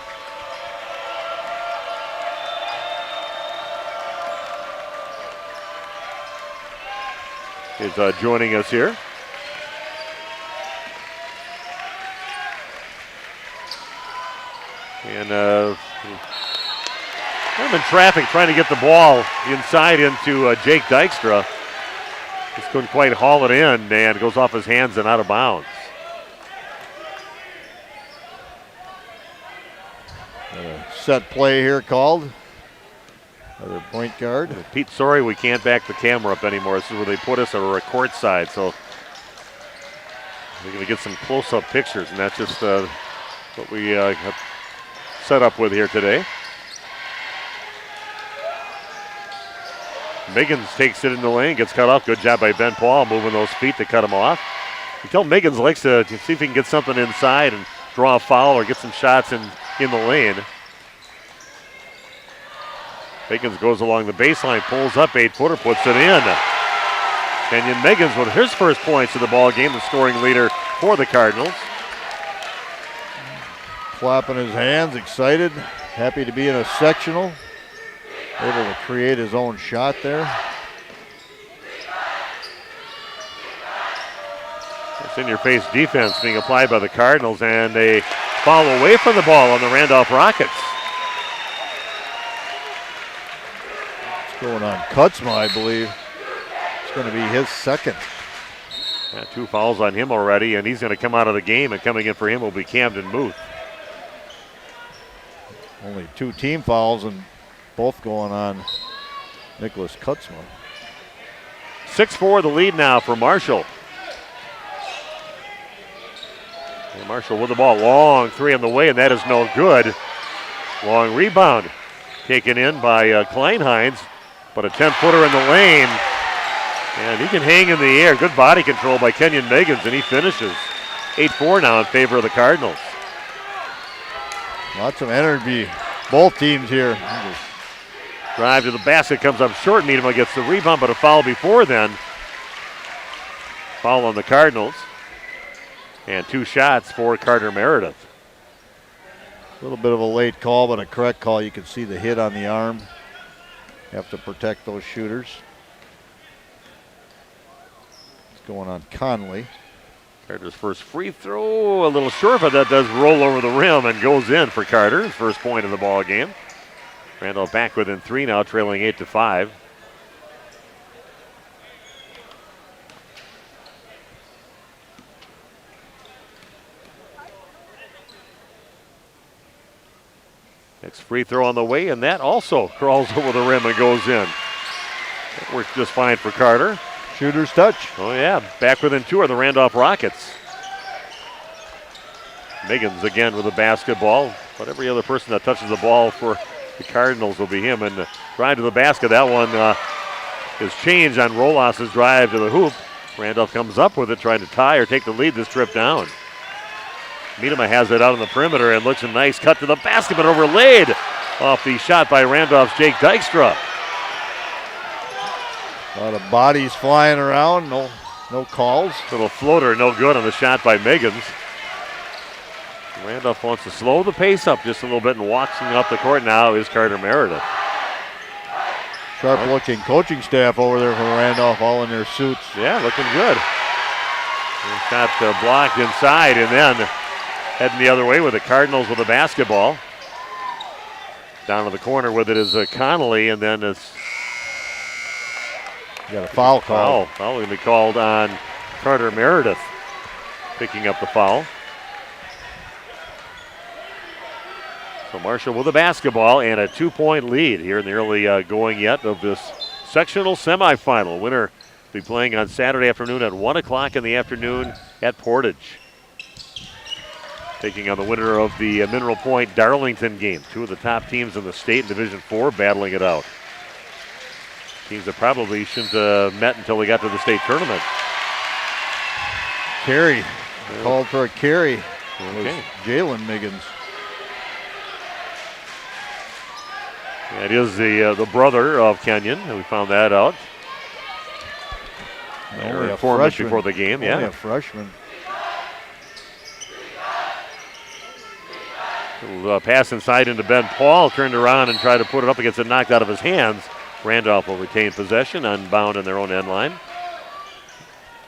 Is joining us here. And I'm in traffic trying to get the ball inside into Jake Dykstra. Just couldn't quite haul it in, and it goes off his hands and out of bounds. Set play here called. Another point guard. Pete, sorry we can't back the camera up anymore. This is where they put us over a court side, so we're going to get some close-up pictures, and that's just what we have set up with here today. Miggins takes it in the lane, gets cut off. Good job by Ben Paul moving those feet to cut him off. You tell Miggins likes to see if he can get something inside and draw a foul or get some shots in the lane. Miggins goes along the baseline, pulls up, 8-footer, puts it in. Kenyon Miggins with his first points of the ball game, the scoring leader for the Cardinals. Clapping his hands, excited, happy to be in a sectional. Able to create his own shot there. It's in-your-face defense being applied by the Cardinals, and they foul away from the ball on the Randolph Rockets. It's going on Kutzma, I believe. It's going to be his second. Yeah, 2 fouls on him already, and he's going to come out of the game, and coming in for him will be Camden Muth. Only 2 team fouls, and both going on Nicholas Kutzma. 6-4 the lead now for Marshall. And Marshall with the ball. Long 3 on the way, and that is no good. Long rebound taken in by Kleinheinz, but a 10-footer in the lane. And he can hang in the air. Good body control by Kenyon Miggins, and he finishes. 8-4 now in favor of the Cardinals. Lots of energy. Both teams here. Drive to the basket, comes up short. Needham gets the rebound, but a foul before then. Foul on the Cardinals. And 2 shots for Carter Meredith. A little bit of a late call, but a correct call. You can see the hit on the arm. Have to protect those shooters. It's going on Conley. Carter's first free throw, a little short, but that does roll over the rim and goes in for Carter. His first point of the ball game. Randolph back within 3 now, trailing 8-5. Next free throw on the way, and that also crawls over the rim and goes in. That worked just fine for Carter. Shooter's touch. Oh yeah, back within 2 are the Randolph Rockets. Miggins again with the basketball, but every other person that touches the ball for the Cardinals will be him. And drive to the basket, that one is changed on Rolas's drive to the hoop. Randolph comes up with it, trying to tie or take the lead this trip down. Miedema has it out on the perimeter and looks a nice cut to the basket, but overlaid off the shot by Randolph's Jake Dykstra. A lot of bodies flying around, no calls. Little floater, no good on the shot by Miggins. Randolph wants to slow the pace up just a little bit, and walking up the court now is Carter Meredith. Sharp-looking coaching staff over there from Randolph, all in their suits. Yeah, looking good. Shot blocked inside, and then heading the other way with the Cardinals with the basketball. Down to the corner with it is Connolly, and then it's got a foul call. Foul going to be called on Carter Meredith, picking up the foul. So Marshall with the basketball and a 2-point lead here in the early going yet of this sectional semifinal. Winner will be playing on Saturday afternoon at 1 o'clock in the afternoon at Portage. Taking on the winner of the Mineral Point Darlington game. Two of the top teams in the state in Division 4 battling it out. Teams that probably shouldn't have met until they got to the state tournament. Carry. Called for a carry. Okay. Jalen Miggins. That is the brother of Kenyon. We found that out. Only a freshman freshman before the game. Only a freshman. Little, pass inside into Ben Paul. Turned around and tried to put it up against it, knocked out of his hands. Randolph will retain possession, unbound in their own end line.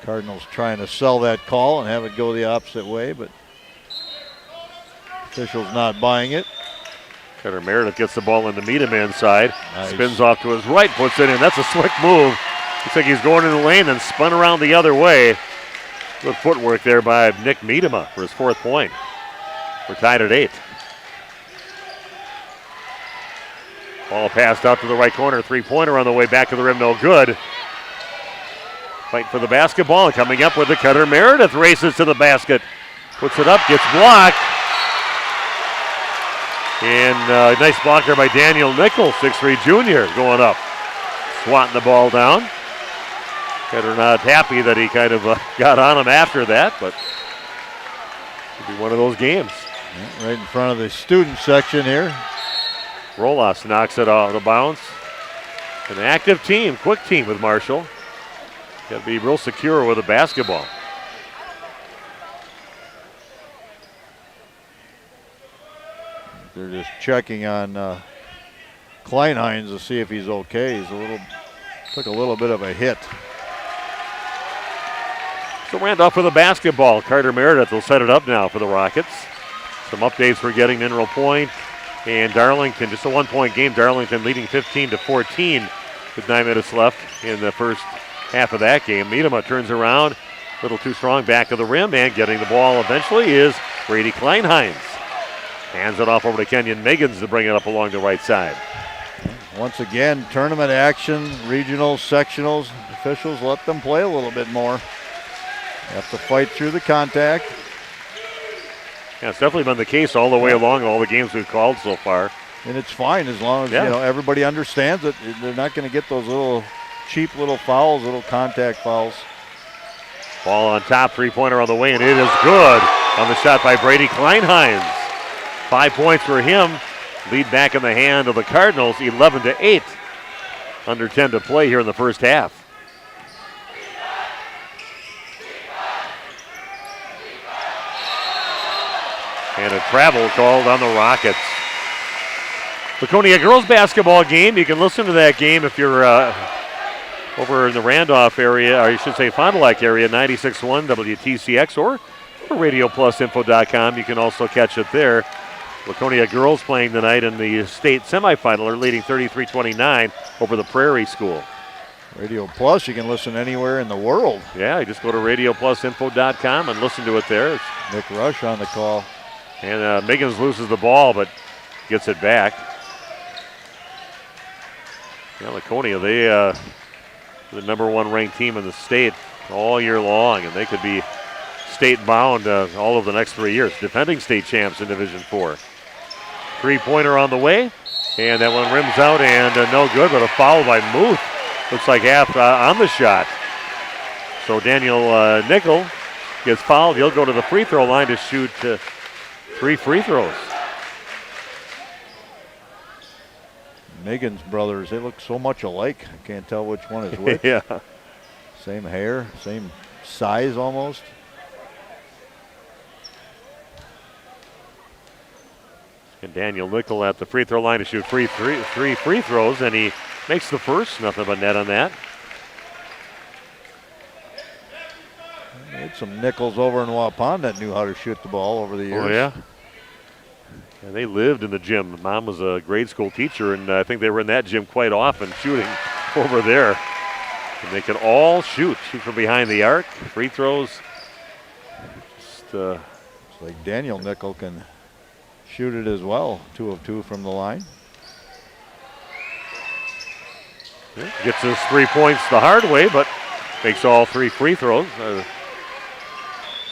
Cardinals trying to sell that call and have it go the opposite way, but officials not buying it. Cutter Meredith gets the ball in the meet him inside. Nice. Spins off to his right, puts it in. That's a slick move. Looks like he's going in the lane, then spun around the other way. Good footwork there by Nick Miedema for his 4th point. We're tied at 8. Ball passed out to the right corner. 3-pointer on the way back to the rim, no good. Fight for the basketball, coming up with the cutter. Meredith races to the basket. Puts it up, gets blocked. And nice block there by Daniel Nichols, 6'3" junior, going up. Swatting the ball down. Cutter not happy that he kind of got on him after that, but it'll be one of those games. Yeah, right in front of the student section here. Rolas knocks it out of bounds. An active team, quick team with Marshall. Got to be real secure with the basketball. They're just checking on Kleinheinz to see if he's okay. He's took a little bit of a hit. So Randolph with the basketball. Carter Meredith will set it up now for the Rockets. Some updates we're getting. Mineral Point and Darlington, just a 1-point game. Darlington leading 15-14 with 9 minutes left in the first half of that game. Miedema turns around, a little too strong back of the rim, and getting the ball eventually is Brady Kleinheinz. Hands it off over to Kenyon Miggins to bring it up along the right side. Once again, tournament action, regionals, sectionals. Officials let them play a little bit more. Have to fight through the contact. Yeah, it's definitely been the case all the way along, all the games we've called so far. And it's fine as long as everybody understands it. They're not going to get those little cheap little fouls, little contact fouls. Ball on top, 3-pointer on the way, and it is good on the shot by Brady Kleinheinz. 5 points for him. Lead back in the hand of the Cardinals, 11-8. Under 10 to play here in the first half. And a travel called on the Rockets. Laconia girls basketball game. You can listen to that game if you're over in the Randolph area, or I should say Fond du Lac area, 96.1 WTCX, or RadioPlusInfo.com. You can also catch it there. Laconia girls playing tonight in the state semifinal are leading 33-29 over the Prairie School. Radio Plus, you can listen anywhere in the world. Yeah, you just go to RadioPlusInfo.com and listen to it there. It's Nick Rush on the call. And Miggins loses the ball, but gets it back. Yeah, Laconia, they the number 1 ranked team in the state all year long, and they could be state bound all of the next 3 years. Defending state champs in Division 4. 3-pointer on the way, and that one rims out and no good, but a foul by Muth. Looks like half on the shot. So Daniel Nickel gets fouled. He'll go to the free throw line to shoot 3 free throws. Miggins brothers, they look so much alike. I can't tell which one is which. Yeah. Same hair, same size almost. And Daniel Nickel at the free throw line to shoot three free throws, and he makes the first. Nothing but net on that. We had some Nichols over in Waupun that knew how to shoot the ball over the years. Oh, yeah. And they lived in the gym. Mom was a grade school teacher, and I think they were in that gym quite often shooting over there. And they can all shoot from behind the arc. Free throws. It's like Daniel Nickel can shoot it as well. 2 of 2 from the line. Gets his 3 points the hard way, but makes all 3 free throws.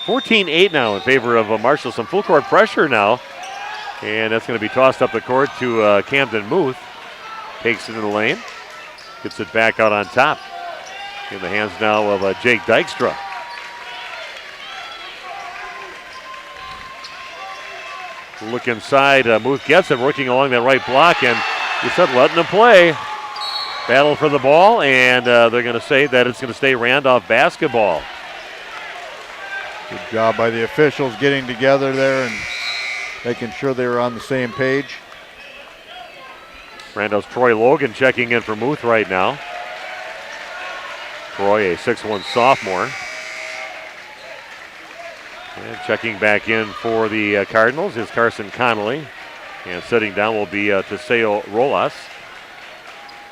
14-8 now in favor of Marshall. Some full court pressure now. And that's going to be tossed up the court to Camden Muth. Takes it in the lane. Gets it back out on top. In the hands now of Jake Dykstra. Look inside. Muth gets it, working along that right block, and he said letting him play. Battle for the ball, and they're going to say that it's going to stay Randolph basketball. Good job by the officials getting together there and making sure they were on the same page. Randolph's Troy Logan checking in for Muth right now. Troy, a 6'1" sophomore. And checking back in for the Cardinals is Carson Connolly. And sitting down will be Teseo Rolas.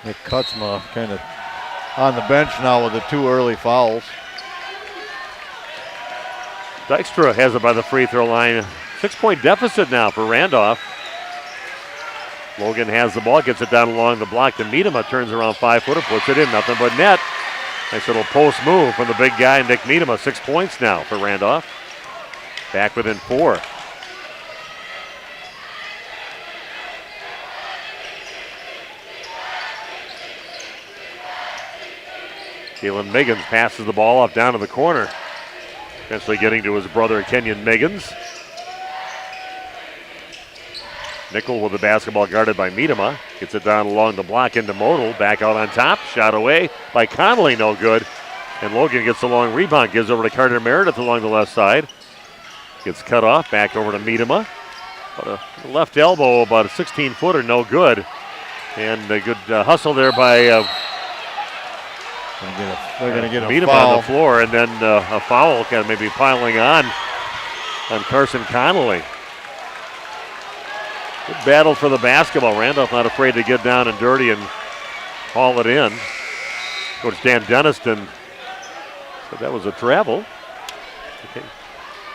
Nick Kutzma kind of on the bench now with the 2 early fouls. Dykstra has it by the free throw line. 6-point deficit now for Randolph. Logan has the ball, gets it down along the block to Miedema, turns around 5-footer, puts it in, nothing but net. Nice little post move from the big guy, Nick Miedema. 6 points now for Randolph. Back within 4. Kalen Miggins passes the ball off down to the corner. Eventually getting to his brother Kenyon Miggins. Nickel with the basketball guarded by Miedema. Gets it down along the block into Modal. Back out on top. Shot away by Connolly, no good. And Logan gets a long rebound. Gives over to Carter Meredith along the left side. Gets cut off. Back over to Miedema. But a left elbow, about a 16-footer, no good. And a good hustle there by they're going to get a Miedema foul on the floor, and then a foul kind of maybe piling on Carson Connolly. Good battle for the basketball. Randolph not afraid to get down and dirty and haul it in. Coach Dan Denniston said that was a travel. Okay.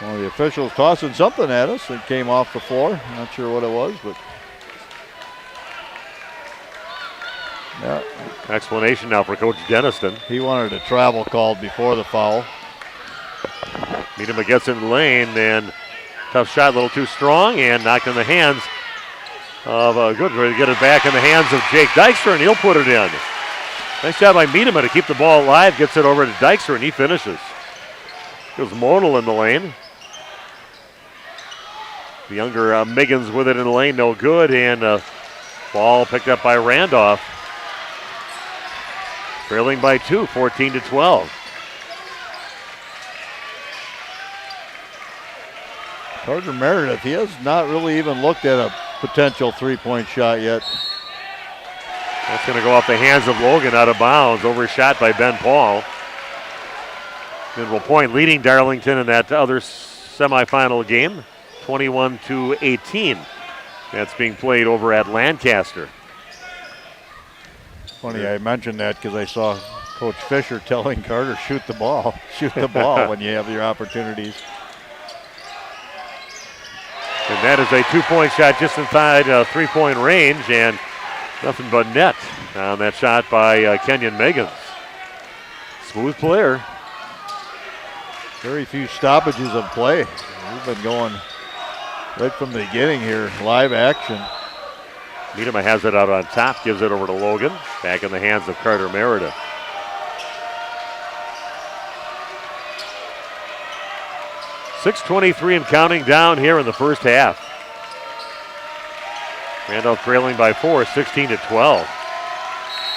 Well, the officials tossing something at us that came off the floor. Not sure what it was, but yeah. Explanation now for Coach Denniston. He wanted a travel called before the foul. Miedema gets in the lane, and tough shot, a little too strong, and knocked in the hands of good. Ready to get it back in the hands of Jake Dykstra, and he'll put it in. Nice job by Miedema to keep the ball alive. Gets it over to Dykstra, and he finishes. Goes Modal in the lane. The younger Miggins with it in the lane, no good, and ball picked up by Randolph. Trailing by 2, 14-12. Carter Meredith, he has not really even looked at a potential 3-point shot yet. That's going to go off the hands of Logan out of bounds. Overshot by Ben Paul. Mineral Point leading Darlington in that other semifinal game, 21-18. That's being played over at Lancaster. Funny, I mentioned that because I saw Coach Fisher telling Carter, shoot the ball. Shoot the ball when you have your opportunities. And that is a 2-point shot just inside 3-point range, and nothing but net on that shot by Kenyon Miggins. Smooth player. Very few stoppages of play. We've been going right from the beginning here, live action. Miedema has it out on top, gives it over to Logan. Back in the hands of Carter Meredith. .6:23 and counting down here in the first half. Randolph trailing by 4, 16-12.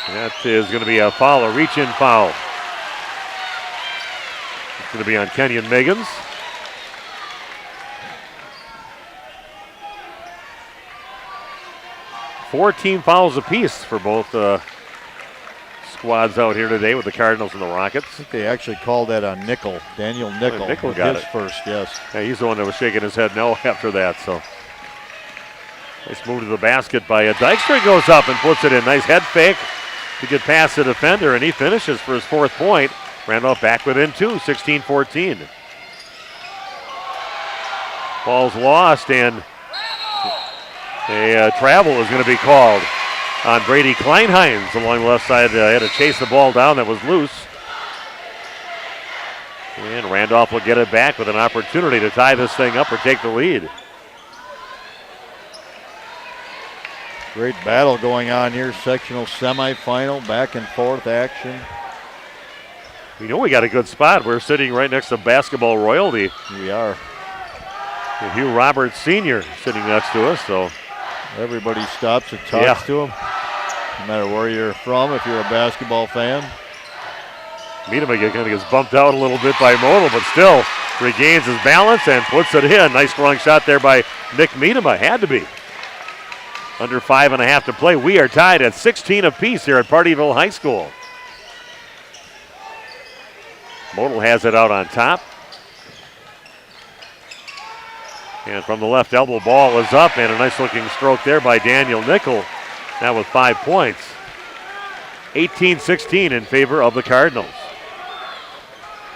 And that is going to be a foul, a reach-in foul. It's going to be on Kenyon Miggins. Four team fouls apiece for both squads out here today with the Cardinals and the Rockets. I think they actually called that on Nickel. Daniel Nickel. Nickel got his it first, yes. Yeah, he's the one that was shaking his head no after that. So nice move to the basket by Dykstra, goes up and puts it in. Nice head fake to get past the defender, and he finishes for his 4th point. Randolph back within 2, 16-14. Ball's lost, and A travel is going to be called on Brady Kleinheinz along the left side. Had to chase the ball down that was loose. And Randolph will get it back with an opportunity to tie this thing up or take the lead. Great battle going on here. Sectional semifinal, back and forth action. We know we got a good spot. We're sitting right next to basketball royalty. We are. And Hugh Roberts Sr. sitting next to us, so. Everybody stops and talks to him. No matter where you're from, if you're a basketball fan. Miedema kind of gets bumped out a little bit by Model, but still regains his balance and puts it in. Nice strong shot there by Nick Miedema. Had to be. Under 5.5 to play. We are tied at 16 apiece here at Pardeeville High School. Model has it out on top. And from the left elbow, ball is up, and a nice looking stroke there by Daniel Nickel. Now with 5 points. 18-16 in favor of the Cardinals.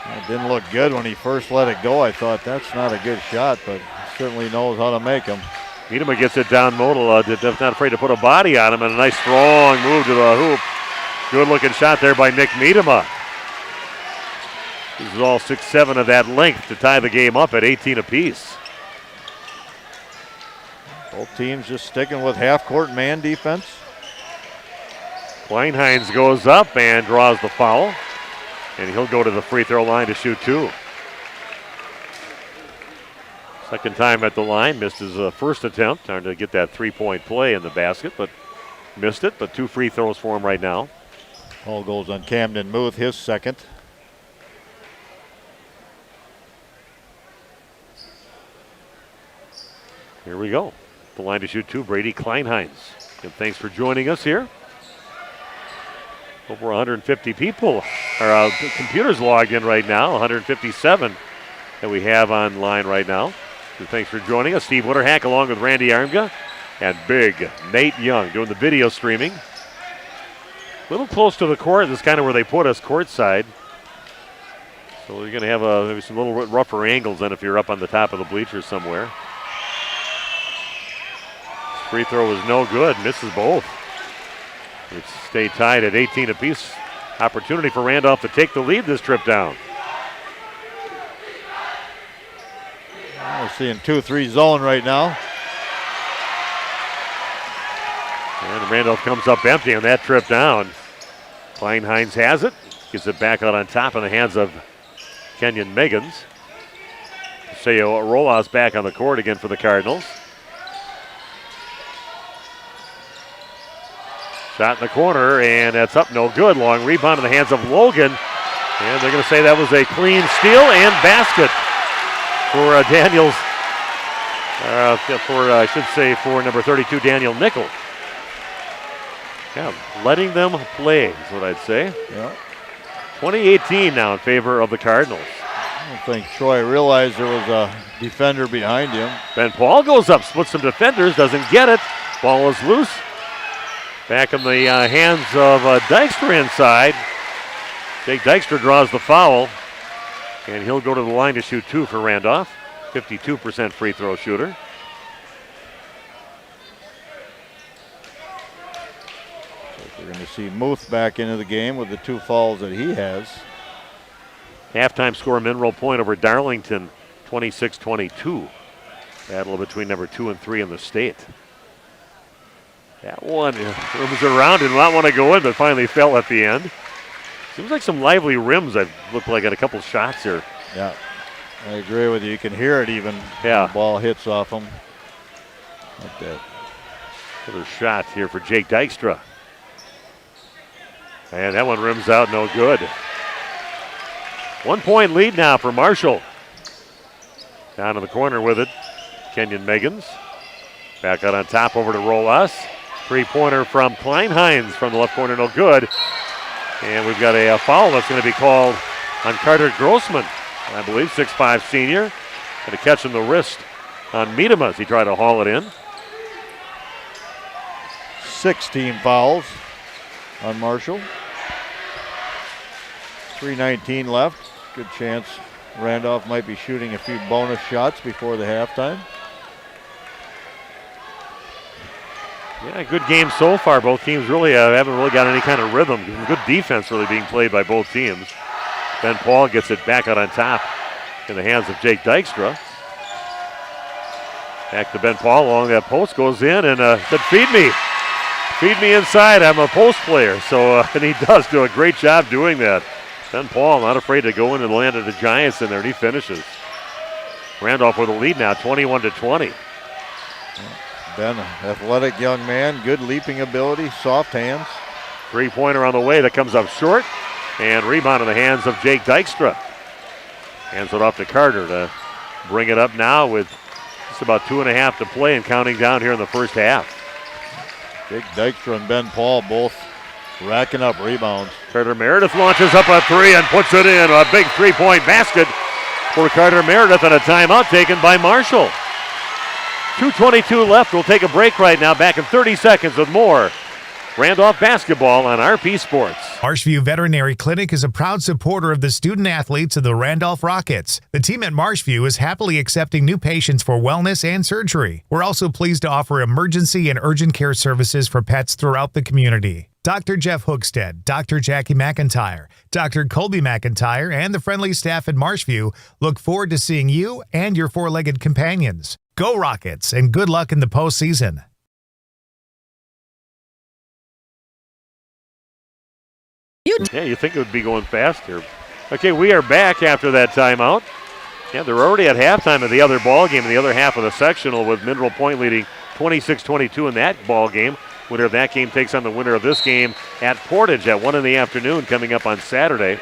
It didn't look good when he first let it go. I thought that's not a good shot, but he certainly knows how to make them. Miedema gets it down. Model not afraid to put a body on him, and a nice strong move to the hoop. Good looking shot there by Nick Miedema. This is all 6-7 of that length to tie the game up at 18 apiece. Both teams just sticking with half-court man defense. Kleinheinz goes up and draws the foul. And he'll go to the free throw line to shoot 2. Second time at the line, missed his first attempt, trying to get that 3-point play in the basket, but missed it. But 2 free throws for him right now. All goes on Camden Muth, his second. Here we go. The line to shoot 2, Brady Kleinheinz. And thanks for joining us here. Over 150 people, or computers logged in right now, 157 that we have online right now. So thanks for joining us. Steve Witterhack along with Randy Armga and big Nate Young doing the video streaming. A little close to the court. This is kind of where they put us courtside. So you're going to have maybe some little rougher angles than if you're up on the top of the bleachers somewhere. Free throw is no good, misses both. We stay tied at 18 apiece. Opportunity for Randolph to take the lead this trip down. We're seeing 2-3 zone right now. And Randolph comes up empty on that trip down. Kleinheinz has it. Gets it back out on top in the hands of Kenyon Meggans. Seo Rolas back on the court again for the Cardinals. Shot in the corner, and that's up, no good. Long rebound in the hands of Logan. And they're going to say that was a clean steal and basket for Daniels. For number 32, Daniel Nickel. Yeah, letting them play is what I'd say. Yeah. 20-18 now in favor of the Cardinals. I don't think Troy realized there was a defender behind him. Ben Paul goes up, splits some defenders, doesn't get it. Ball is loose. Back in the hands of Dykstra inside. Jake Dykstra draws the foul, and he'll go to the line to shoot 2 for Randolph. 52% free throw shooter. We're going to see Muth back into the game with the 2 fouls that he has. Halftime score, Mineral Point over Darlington, 26-22. Battle between number 2 and 3 in the state. That one rims around, did not want to go in, but finally fell at the end. Seems like some lively rims I've looked like at a couple shots here. Yeah, I agree with you. You can hear it even. Yeah. The ball hits off them. Like that. Another shot here for Jake Dykstra. And that one rims out, no good. 1 point lead now for Marshall. Down in the corner with it, Kenyon Meggans. Back out on top over to Rolas. 3-pointer from Kleinheinz from the left corner, no good. And we've got a foul that's going to be called on Carter Grossman, I believe, 6'5" senior. Going to catch him the wrist on Miedema as he tried to haul it in. 16 fouls on Marshall. 3:19 left. Good chance Randolph might be shooting a few bonus shots before the halftime. Yeah, good game so far. Both teams really haven't really got any kind of rhythm. Good defense really being played by both teams. Ben Paul gets it back out on top in the hands of Jake Dykstra. Back to Ben Paul along that post, goes in and said, feed me. Feed me inside. I'm a post player. So, and he does do a great job doing that. Ben Paul not afraid to go in and land at the Giants in there, and he finishes. Randolph with a lead now, 21-20. Ben, athletic young man, good leaping ability, soft hands. Three-pointer on the way that comes up short. And rebound in the hands of Jake Dykstra. Hands it off to Carter to bring it up now with just about 2.5 to play and counting down here in the first half. Jake Dykstra and Ben Paul both racking up rebounds. Carter Meredith launches up a three and puts it in. A big three-point basket for Carter Meredith and a timeout taken by Marshall. 2:22 left. We'll take a break right now. Back in 30 seconds with more Randolph basketball on RP Sports. Marshview Veterinary Clinic is a proud supporter of the student athletes of the Randolph Rockets. The team at Marshview is happily accepting new patients for wellness and surgery. We're also pleased to offer emergency and urgent care services for pets throughout the community. Dr. Jeff Hookstead, Dr. Jackie McIntyre, Dr. Colby McIntyre, and the friendly staff at Marshview look forward to seeing you and your four-legged companions. Go Rockets, and good luck in the postseason. Yeah, you think it would be going fast here. Okay, we are back after that timeout. Yeah, they're already at halftime of the other ball game in the other half of the sectional with Mineral Point leading 26-22 in that ball game. Winner of that game takes on the winner of this game at Portage at 1 in the afternoon coming up on Saturday.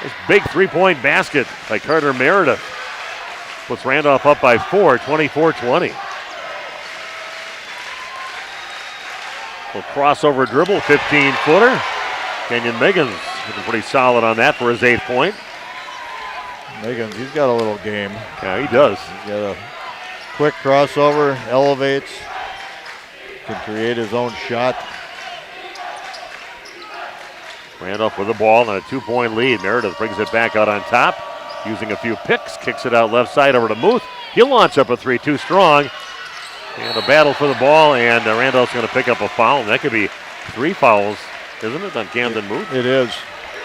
This big three-point basket by Carter Meredith puts Randolph up by 4, 24-20. Well, crossover dribble, 15-footer. Kenyon Miggins looking pretty solid on that for his 8th point. Miggins, he's got a little game. Yeah, he does. He's got a quick crossover, elevates, can create his own shot. Randolph with the ball and a 2-point lead. Meredith brings it back out on top, using a few picks, kicks it out left side over to Muth. He'll launch up a three, too strong. And a battle for the ball, and Randolph's going to pick up a foul. And that could be 3 fouls, isn't it, on Camden Muth? It is.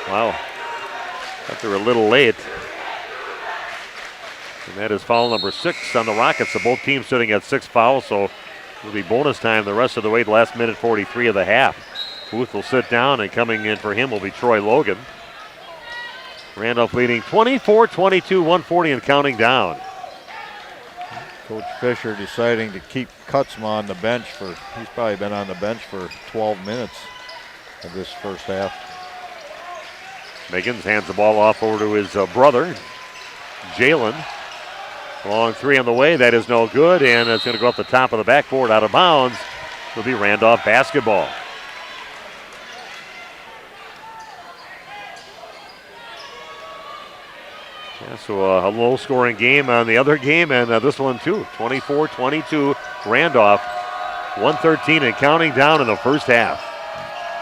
Wow. Thought they were a little late. And that is foul number 6 on the Rockets. So both teams sitting at 6 fouls, so it'll be bonus time the rest of the way, the last minute 43 of the half. Muth will sit down, and coming in for him will be Troy Logan. Randolph leading 24-22, 140 and counting down. Coach Fisher deciding to keep Kutzma on the bench for, he's probably been on the bench for 12 minutes of this first half. Miggins hands the ball off over to his brother, Jalen. Long three on the way, that is no good, and it's going to go up the top of the backboard out of bounds. It'll be Randolph basketball. Yeah, so a low-scoring game on the other game, and this one too. 24-22 Randolph. 1:13 and counting down in the first half.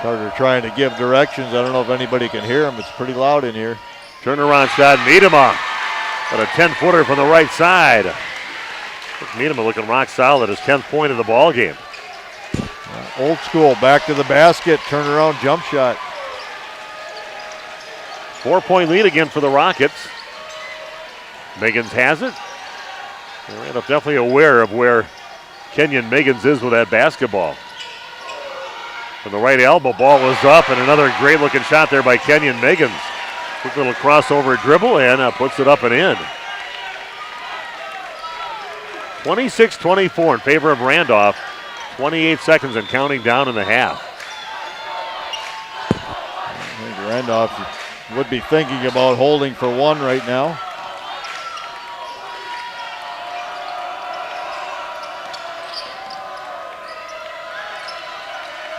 Carter trying to give directions. I don't know if anybody can hear him. It's pretty loud in here. Turnaround shot, Miedema. But a 10-footer from the right side. Miedema looking rock solid, his 10th point of the ball game. Old school, back to the basket, turnaround jump shot. 4-point lead again for the Rockets. Miggins has it. Randolph definitely aware of where Kenyon Miggins is with that basketball. From the right elbow, ball was up, and another great-looking shot there by Kenyon Miggins. Quick little crossover dribble, and puts it up and in. 26-24 in favor of Randolph. 28 seconds and counting down in the half. I think Randolph would be thinking about holding for one right now.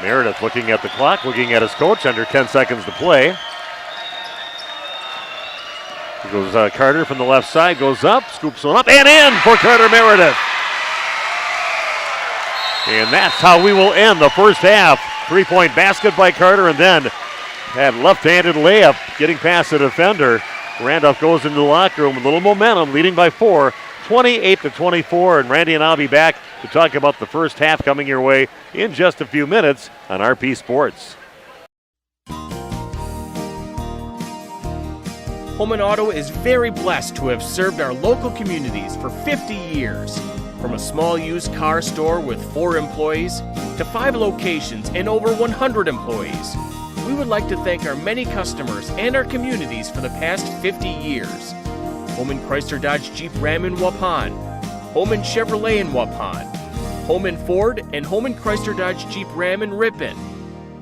Meredith looking at the clock, looking at his coach, under 10 seconds to play. Here goes Carter from the left side, goes up, scoops one up, and in for Carter Meredith. And that's how we will end the first half. 3-point basket by Carter, and then that left-handed layup getting past the defender. Randolph goes into the locker room with a little momentum, leading by 4, 28-24, and Randy and I'll be back to talk about the first half coming your way in just a few minutes on RP Sports. Holman Auto is very blessed to have served our local communities for 50 years. From a small used car store with 4 employees to 5 locations and over 100 employees, we would like to thank our many customers and our communities for the past 50 years. Holman Chrysler Dodge Jeep Ram in Waupun, Holman Chevrolet in Waupun, Holman Ford and Holman Chrysler Dodge Jeep Ram in Ripon,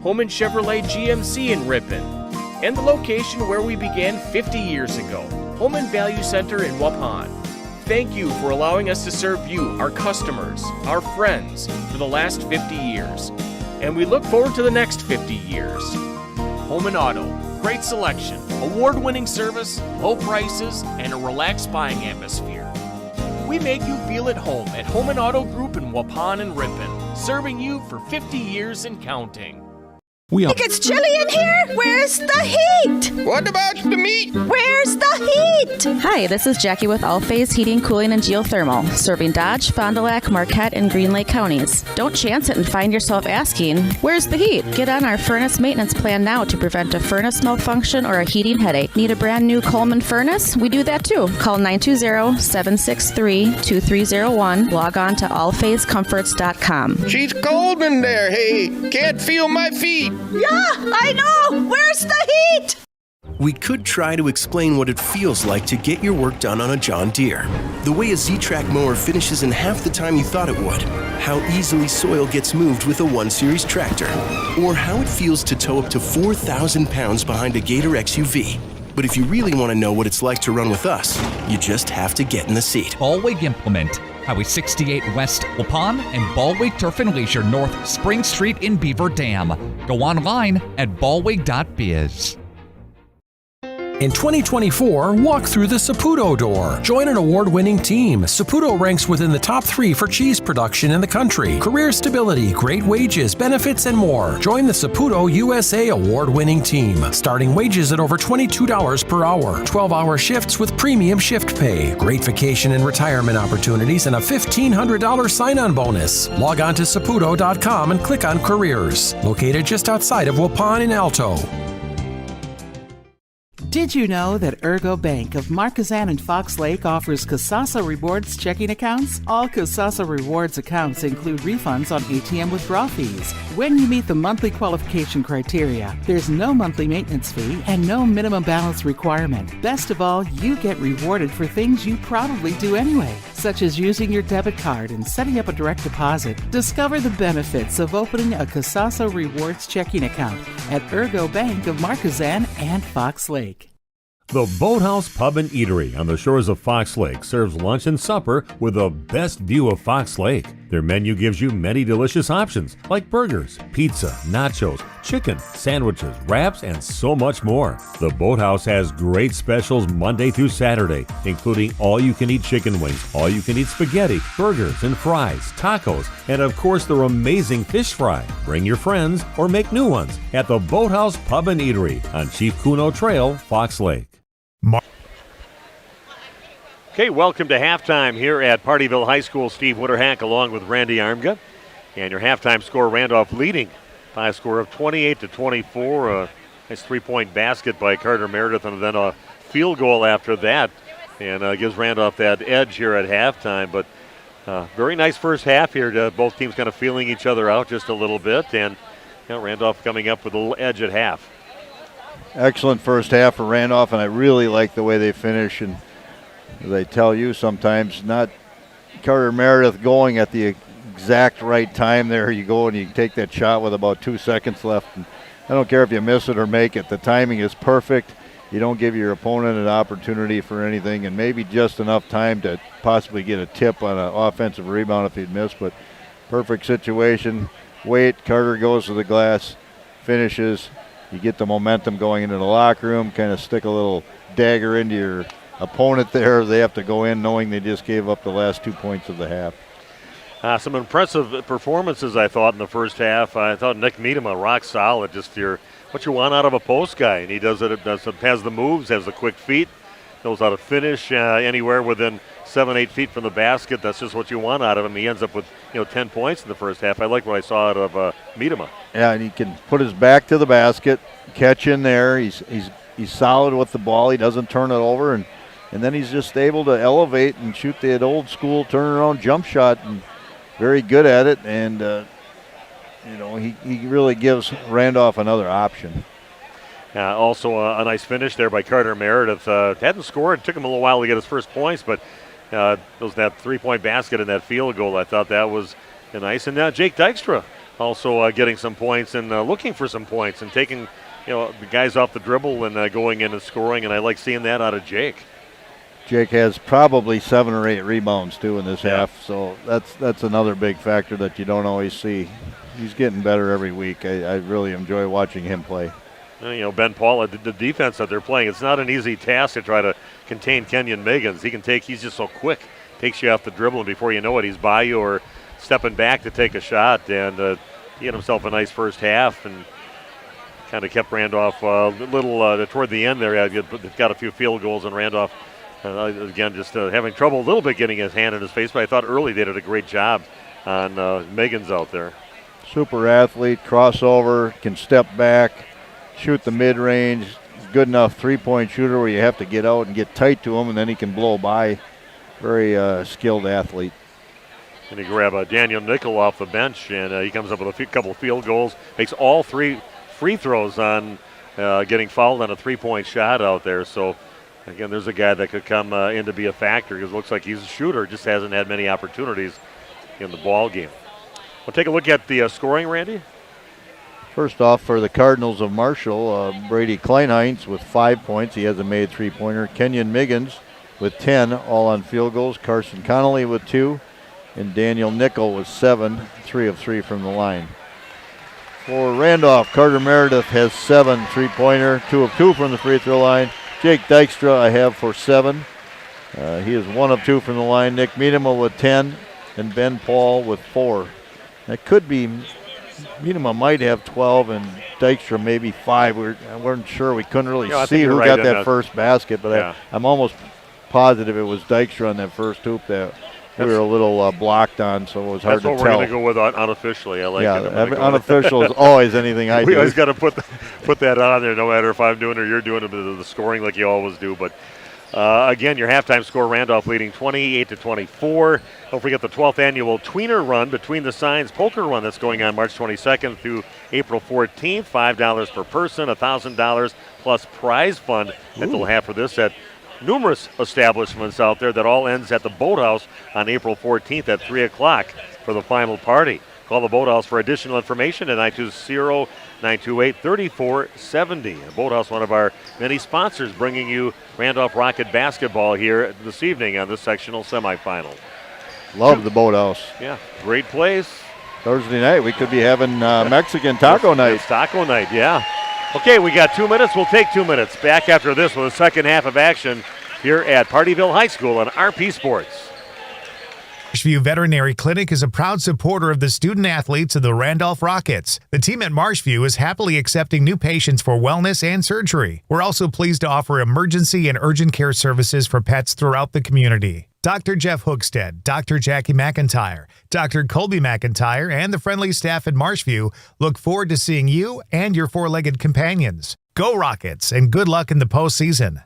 Holman Chevrolet GMC in Ripon, and the location where we began 50 years ago, Holman Value Center in Waupun. Thank you for allowing us to serve you, our customers, our friends, for the last 50 years. And we look forward to the next 50 years. Holman Auto, great selection, award-winning service, low prices, and a relaxed buying atmosphere. We make you feel at home at Holman Auto Group in Waupun and Ripon, serving you for 50 years and counting. It's chilly in here. Where's the heat? What about the meat? Where's the heat? Hi, this is Jackie with All Phase Heating, Cooling, and Geothermal, serving Dodge, Fond du Lac, Marquette, and Green Lake counties. Don't chance it and find yourself asking, where's the heat? Get on our furnace maintenance plan now to prevent a furnace malfunction or a heating headache. Need a brand new Coleman furnace? We do that too. Call 920-763-2301. Log on to allphasecomforts.com. She's cold in there, hey. Can't feel my feet. Yeah, I know. Where's the heat? We could try to explain what it feels like to get your work done on a John Deere. The way a Z-Track mower finishes in half the time you thought it would. How easily soil gets moved with a 1 Series tractor. Or how it feels to tow up to 4,000 pounds behind a Gator XUV. But if you really want to know what it's like to run with us, you just have to get in the seat. Ballweg Implement, Highway 68 West Waupun and Ballweg Turf and Leisure North Spring Street in Beaver Dam. Go online at ballweg.biz. In 2024, walk through the Saputo door. Join an award-winning team. Saputo ranks within the top 3 for cheese production in the country. Career stability, great wages, benefits, and more. Join the Saputo USA award-winning team. Starting wages at over $22 per hour. 12-hour shifts with premium shift pay. Great vacation and retirement opportunities and a $1,500 sign-on bonus. Log on to Saputo.com and click on Careers. Located just outside of Waupun in Alto. Did you know that Ergo Bank of Marquezan and Fox Lake offers Casasa Rewards checking accounts? All Casasa Rewards accounts include refunds on ATM withdrawal fees. When you meet the monthly qualification criteria, there's no monthly maintenance fee and no minimum balance requirement. Best of all, you get rewarded for things you probably do anyway, such as using your debit card and setting up a direct deposit. Discover the benefits of opening a Casasa Rewards checking account at Ergo Bank of Marquezan and Fox Lake. The Boathouse Pub and Eatery on the shores of Fox Lake serves lunch and supper with the best view of Fox Lake. Their menu gives you many delicious options like burgers, pizza, nachos, chicken, sandwiches, wraps, and so much more. The Boathouse has great specials Monday through Saturday, including all-you-can-eat chicken wings, all-you-can-eat spaghetti, burgers and fries, tacos, and of course their amazing fish fry. Bring your friends or make new ones at the Boathouse Pub and Eatery on Chief Kuno Trail, Fox Lake. Okay, welcome to halftime here at Pardeeville High School. Steve Witterhack along with Randy Armga. And your halftime score, Randolph leading by a score of 28-24. A nice three-point basket by Carter Meredith and then a field goal after that. And gives Randolph that edge here at halftime. But very nice first half here. Both teams kind of feeling each other out just a little bit. And Randolph coming up with a little edge at half. Excellent first half for Randolph, and I really like the way they finish. And as I tell you sometimes, not Carter Meredith going at the exact right time there. You go and you take that shot with about 2 seconds left. And I don't care if you miss it or make it. The timing is perfect. You don't give your opponent an opportunity for anything, and maybe just enough time to possibly get a tip on an offensive rebound if he'd miss. But perfect situation. Wait, Carter goes to the glass, finishes. You get the momentum going into the locker room, kind of stick a little dagger into your opponent there. They have to go in knowing they just gave up the last 2 points of the half. Some impressive performances, I thought, in the first half. I thought Nick Miedema, rock solid, just what you want out of a post guy. And he does it, has the moves, has the quick feet, knows how to finish anywhere within 7-8 feet from the basket. That's just what you want out of him. He ends up with 10 points in the first half. I like what I saw out of Miedema. Yeah, and he can put his back to the basket, catch in there. He's solid with the ball. He doesn't turn it over, and then he's just able to elevate and shoot the old school turnaround jump shot, and very good at it. And he really gives Randolph another option. Also a nice finish there by Carter Meredith. Hadn't scored. It took him a little while to get his first points, but those that 3-point basket and that field goal, I thought that was nice. And now Jake Dykstra also getting some points and looking for some points and taking the guys off the dribble and going in and scoring. And I like seeing that out of Jake. Jake has probably 7 or 8 rebounds too in this half, so that's another big factor that you don't always see. He's getting better every week. I really enjoy watching him play. Ben Paul, the defense that they're playing, it's not an easy task to try to contain Kenyon Miggins. He's just so quick, takes you off the dribble, and before you know it, he's by you or stepping back to take a shot. And he had himself a nice first half and kind of kept Randolph a little toward the end there. Got a few field goals, and Randolph, again, just having trouble a little bit getting his hand in his face, but I thought early they did a great job on Miggins out there. Super athlete, crossover, can step back, shoot the mid-range, good enough 3-point shooter where you have to get out and get tight to him, and then he can blow by. Very skilled athlete. And he grab Daniel Nickel off the bench, and he comes up with a couple of field goals, makes all 3 free throws on getting fouled on a 3-point shot out there. So, again, there's a guy that could come in to be a factor because it looks like he's a shooter, just hasn't had many opportunities in the ball game. We'll take a look at the scoring, Randy. First off, for the Cardinals of Marshall, Brady Kleinheinz with 5 points. He has a made 3-pointer. Kenyon Miggins with 10, all on field goals. Carson Connolly with 2. And Daniel Nickel with 7, 3 of 3 from the line. For Randolph, Carter Meredith has 7 3-pointer, 2 of 2 from the free throw line. Jake Dykstra I have for 7. He is 1 of 2 from the line. Nick Miedema with 10, and Ben Paul with 4. That could be Miedema might have 12 and Dykstra maybe 5. We weren't sure. We couldn't really see who got that first basket, but I'm almost positive it was Dykstra on that first hoop that we were a little blocked on, so it was hard to tell. That's what we're going to go with unofficially. I like it. Unofficial is always anything I do. We always got to put that on there, no matter if I'm doing it or you're doing it, the scoring like you always do. But again, your halftime score, Randolph leading 28-24. Don't forget the 12th annual Tweener Run, Between the Signs Poker Run that's going on March 22nd through April 14th. $5 per person, $1,000 plus prize fund that they'll have for this at numerous establishments out there. That all ends at the Boathouse on April 14th at 3 o'clock for the final party. Call the Boathouse for additional information at 920-928-3470. Boathouse, one of our many sponsors, bringing you Randolph Rocket basketball here this evening on the sectional semifinal. Love the Boathouse. Yeah, great place. Thursday night, we could be having Mexican taco night. It's taco night, yeah. Okay, we got 2 minutes. We'll take 2 minutes. Back after this with the second half of action here at Pardeeville High School on RP Sports. Marshview Veterinary Clinic is a proud supporter of the student athletes of the Randolph Rockets. The team at Marshview is happily accepting new patients for wellness and surgery. We're also pleased to offer emergency and urgent care services for pets throughout the community. Dr. Jeff Hookstead, Dr. Jackie McIntyre, Dr. Colby McIntyre, and the friendly staff at Marshview look forward to seeing you and your four-legged companions. Go Rockets, and good luck in the postseason.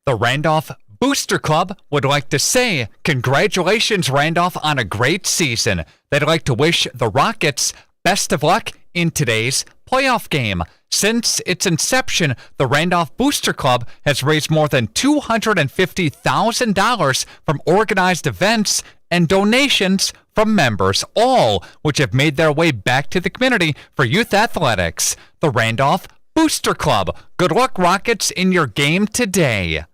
The Randolph Booster Club would like to say congratulations, Randolph, on a great season. They'd like to wish the Rockets best of luck in today's playoff game. Since its inception, the Randolph Booster Club has raised more than $250,000 from organized events and donations from members, all which have made their way back to the community for youth athletics. The Randolph Booster Club. Good luck, Rockets, in your game today.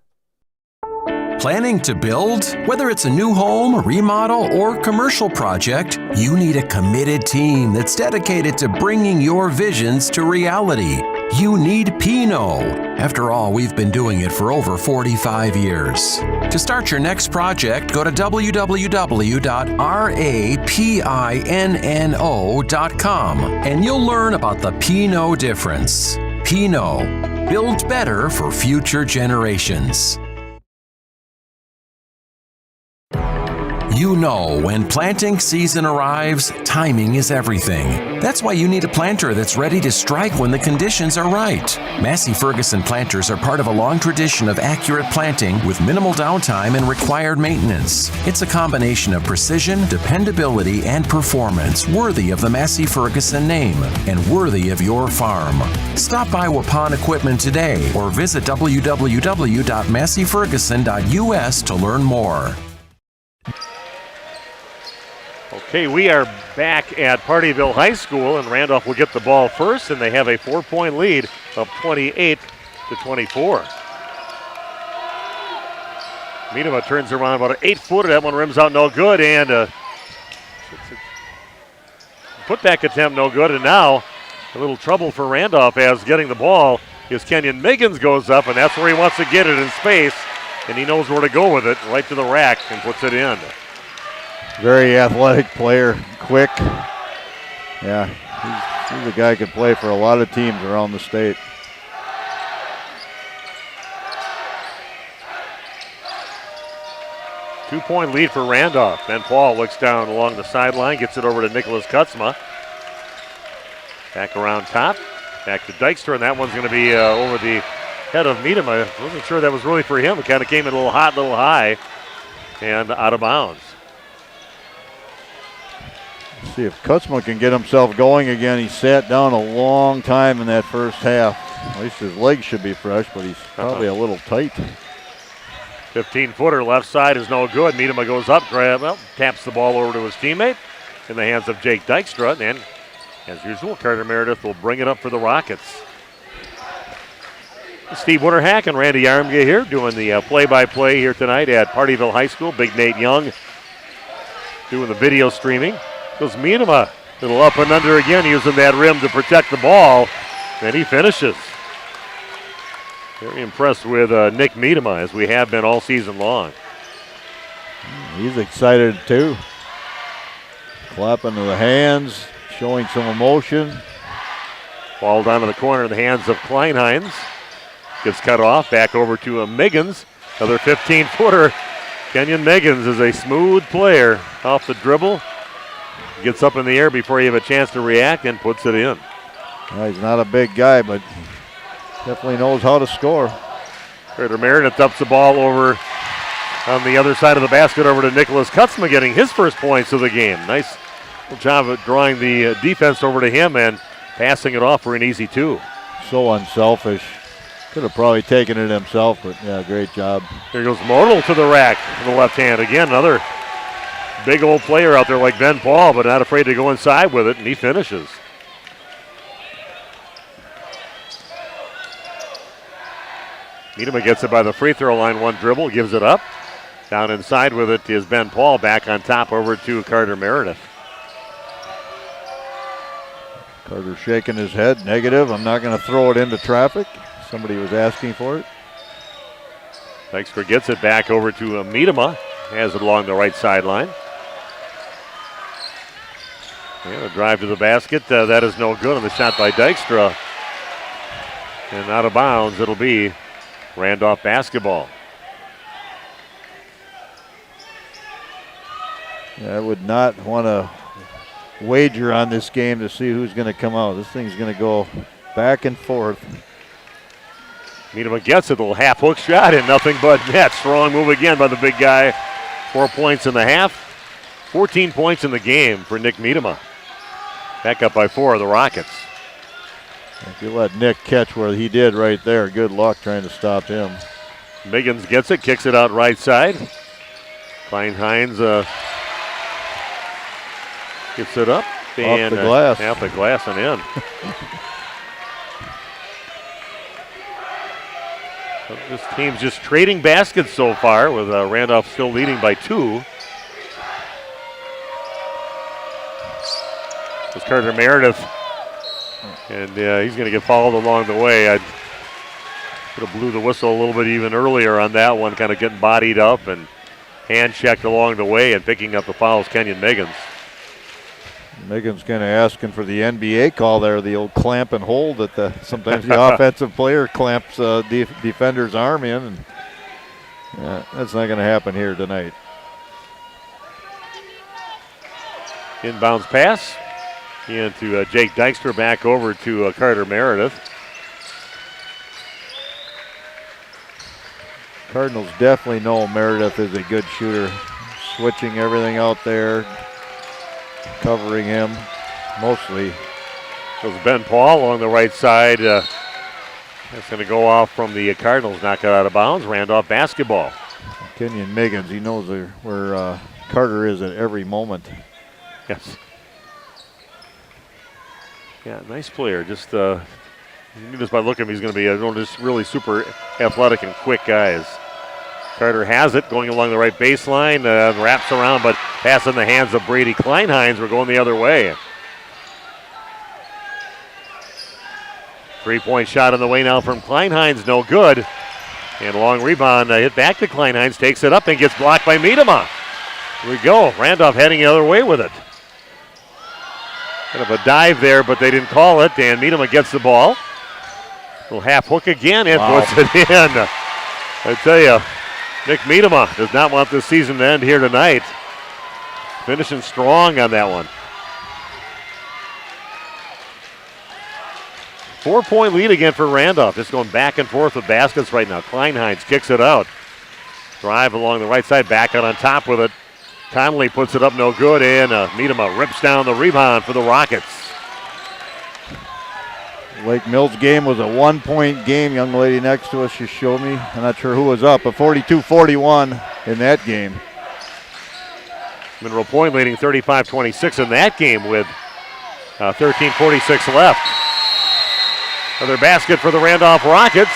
Planning to build? Whether it's a new home, remodel, or commercial project, you need a committed team that's dedicated to bringing your visions to reality. You need Pinot. After all, we've been doing it for over 45 years. To start your next project, go to www.rapinno.com and you'll learn about the Pinot difference. Pinot. build better for future generations. You know, when planting season arrives, timing is everything. That's why you need a planter that's ready to strike when the conditions are right. Massey Ferguson planters are part of a long tradition of accurate planting with minimal downtime and required maintenance. It's a combination of precision, dependability, and performance worthy of the Massey Ferguson name and worthy of your farm. Stop by Waupun Equipment today or visit www.masseyferguson.us to learn more. Okay, we are back at Pardeeville High School, and Randolph will get the ball first, and they have a 4-point lead of 28-24. Miedema turns around about an 8-footer. That one rims out no good, and putback attempt no good, and now a little trouble for Randolph as getting the ball is Kenyon Miggins goes up, and that's where he wants to get it in space, and he knows where to go with it, right to the rack, and puts it in. Very athletic player, quick. Yeah, he's a guy who could play for a lot of teams around the state. Two-point lead for Randolph. Ben Paul looks down along the sideline, gets it over to Nicholas Kutzma. Back around top, back to Dykstra, and that one's going to be over the head of Miedema. I wasn't sure that was really for him. It kind of came in a little hot, little high, and out of bounds. See if Kutzma can get himself going again. He sat down a long time in that first half. At least his legs should be fresh, but he's probably a little tight. 15-footer left side is no good. Miedema goes up, taps the ball over to his teammate in the hands of Jake Dykstra, and as usual, Carter Meredith will bring it up for the Rockets. Steve Witterhack and Randy Armga here doing the play-by-play here tonight at Pardeeville High School. Big Nate Young doing the video streaming. Goes Miedema, little up and under again, using that rim to protect the ball, and he finishes. Very impressed with Nick Miedema, as we have been all season long. He's excited too. Clapping to the hands, showing some emotion. Ball down to the corner in the hands of Kleinheinz. Gets cut off, back over to Miggins. Another 15-footer. Kenyon Miggins is a smooth player off the dribble. Gets up in the air before you have a chance to react and puts it in. Well, he's not a big guy, but definitely knows how to score. Carter Meredith dumps the ball over on the other side of the basket over to Nicholas Kutzma, getting his first points of the game. Nice job of drawing the defense over to him and passing it off for an easy two. So unselfish. Could have probably taken it himself, but yeah, great job. Here goes Modal to the rack in the left hand. Again, another big old player out there like Ben Paul, but not afraid to go inside with it, and he finishes. Miedema gets it by the free throw line, one dribble, gives it up. Down inside with it is Ben Paul, back on top over to Carter Meredith. Carter shaking his head, negative. I'm not going to throw it into traffic. Somebody was asking for it. Dykstra gets it back over to Miedema, has it along the right sideline. And a drive to the basket, that is no good on the shot by Dykstra. And out of bounds, it'll be Randolph basketball. Yeah, I would not want to wager on this game to see who's going to come out. This thing's going to go back and forth. Miedema gets it, a little half hook shot, and nothing but net. Strong move again by the big guy. 4 points in the half, 14 points in the game for Nick Miedema. Back up by 4 of the Rockets. If you let Nick catch where he did right there, good luck trying to stop him. Miggins gets it, kicks it out right side. Kleinheinz gets it up. And, off the glass. Off the glass and in. This team's just trading baskets so far, with Randolph still leading by 2. It's Carter Meredith, and he's going to get fouled along the way. I could have blew the whistle a little bit even earlier on that one, kind of getting bodied up and hand checked along the way, and picking up the fouls, Kenyon Miggins. Megan's kind of asking for the NBA call there, the old clamp and hold that sometimes the offensive player clamps defender's arm in. And that's not going to happen here tonight. Inbounds pass into Jake Dykstra, back over to Carter Meredith. Cardinals definitely know Meredith is a good shooter. Switching everything out there, covering him mostly. Goes Ben Paul along the right side. That's going to go off from the Cardinals, knock it out of bounds. Randolph basketball. Kenyon Miggins, he knows where Carter is at every moment. Yes. Yeah, nice player. Just you knew just by looking at him, he's going to be just really super athletic and quick guys. Carter has it, going along the right baseline, wraps around, but pass in the hands of Brady Kleinheinz. We're going the other way. 3-point shot on the way now from Kleinheinz, no good. And a long rebound hit back to Kleinheinz, takes it up and gets blocked by Miedema. Here we go, Randolph heading the other way with it. Kind of a dive there, but they didn't call it, and Miedema gets the ball. Little half hook again and puts it in. I tell you, Nick Miedema does not want this season to end here tonight. Finishing strong on that one. 4-point lead again for Randolph. Just going back and forth with baskets right now. Kleinheinz kicks it out. Drive along the right side, back out on top with it. Connolly puts it up, no good, and Miedema rips down the rebound for the Rockets. Lake Mills game was a 1-point game. Young lady next to us, she showed me. I'm not sure who was up, but 42-41 in that game. Mineral Point leading 35-26 in that game with 13:46 left. Another basket for the Randolph Rockets.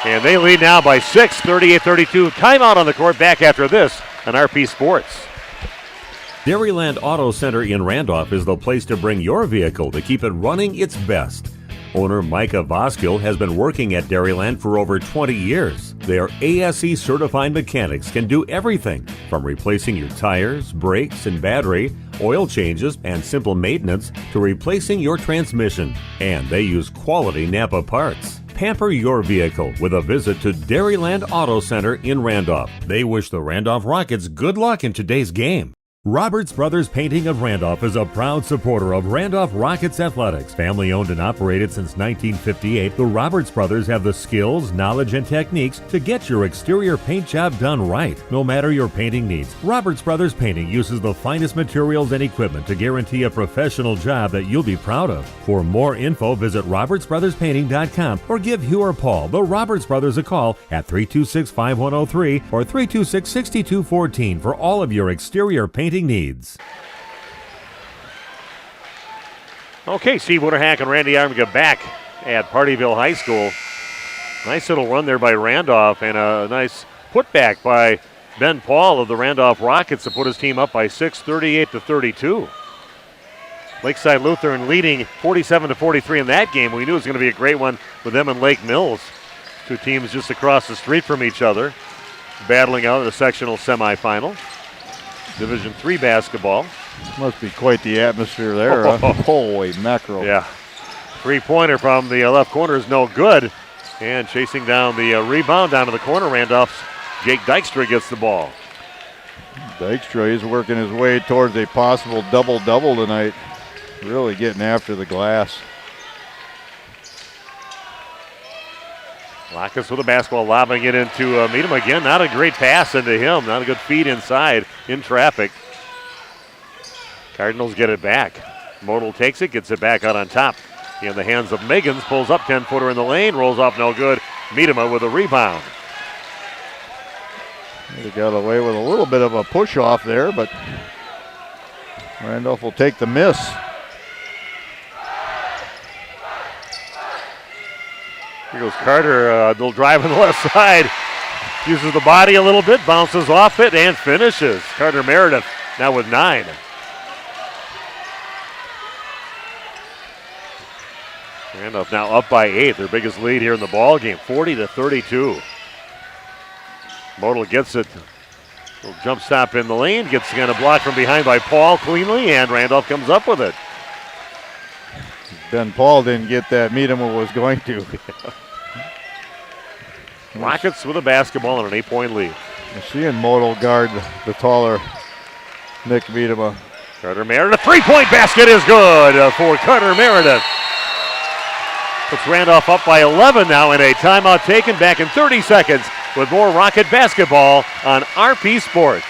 And they lead now by 6, 38-32. Timeout on the court, back after this on RP Sports. Dairyland Auto Center in Randolph is the place to bring your vehicle to keep it running its best. Owner Micah Voskill has been working at Dairyland for over 20 years. Their ASE certified mechanics can do everything from replacing your tires, brakes, and battery, oil changes, and simple maintenance to replacing your transmission. And they use quality Napa parts. Pamper your vehicle with a visit to Dairyland Auto Center in Randolph. They wish the Randolph Rockets good luck in today's game. Roberts Brothers Painting of Randolph is a proud supporter of Randolph Rockets athletics. Family owned and operated since 1958, the Roberts Brothers have the skills, knowledge, and techniques to get your exterior paint job done right. No matter your painting needs, Roberts Brothers Painting uses the finest materials and equipment to guarantee a professional job that you'll be proud of. For more info, visit robertsbrotherspainting.com or give Hugh or Paul, the Roberts Brothers, a call at 326-5103 or 326-6214 for all of your exterior painting needs. Okay, Steve Winterhack and Randy Armiga back at Pardeeville High School. Nice little run there by Randolph and a nice putback by Ben Paul of the Randolph Rockets to put his team up by 6, 38-32. Lakeside Lutheran leading 47-43 in that game. We knew it was going to be a great one with them and Lake Mills. Two teams just across the street from each other, battling out in the sectional semifinal. Division III basketball. Must be quite the atmosphere there. Holy mackerel. Yeah. Three-pointer from the left corner is no good. And chasing down the rebound down to the corner, Randolph's Jake Dykstra gets the ball. Dykstra is working his way towards a possible double-double tonight. Really getting after the glass. Lacus with the basketball, lobbing it into Miedema again. Not a great pass into him. Not a good feed inside in traffic. Cardinals get it back. Modal takes it, gets it back out on top. In the hands of Meggins, pulls up 10-footer in the lane, rolls off no good. Miedema with a rebound. They got away with a little bit of a push off there, but Randolph will take the miss. Here goes Carter, a little drive on the left side. Uses the body a little bit, bounces off it, and finishes. Carter Meredith now with 9. Randolph now up by 8, their biggest lead here in the ball game, 40-32. Modal gets it Little jump stop in the lane. Gets kind of blocked from behind by Paul cleanly, and Randolph comes up with it. Ben Paul didn't get that. Miedema was going to. Rockets with a basketball and an 8-point lead. Seeing Modal guard the taller Nick Miedema. Carter Meredith, three-point basket is good for Carter Meredith. Puts Randolph up by 11 now, in a timeout taken back in 30 seconds with more Rocket basketball on RP Sports.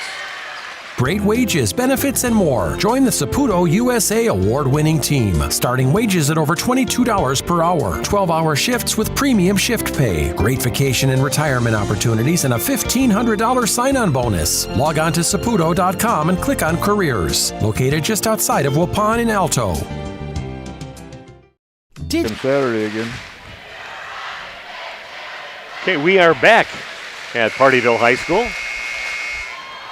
Great wages, benefits, and more. Join the Saputo USA award-winning team. Starting wages at over $22 per hour. 12-hour shifts with premium shift pay. Great vacation and retirement opportunities and a $1,500 sign-on bonus. Log on to Saputo.com and click on Careers. Located just outside of Waupun in Alto. Saturday again. Okay, we are back at Pardeeville High School.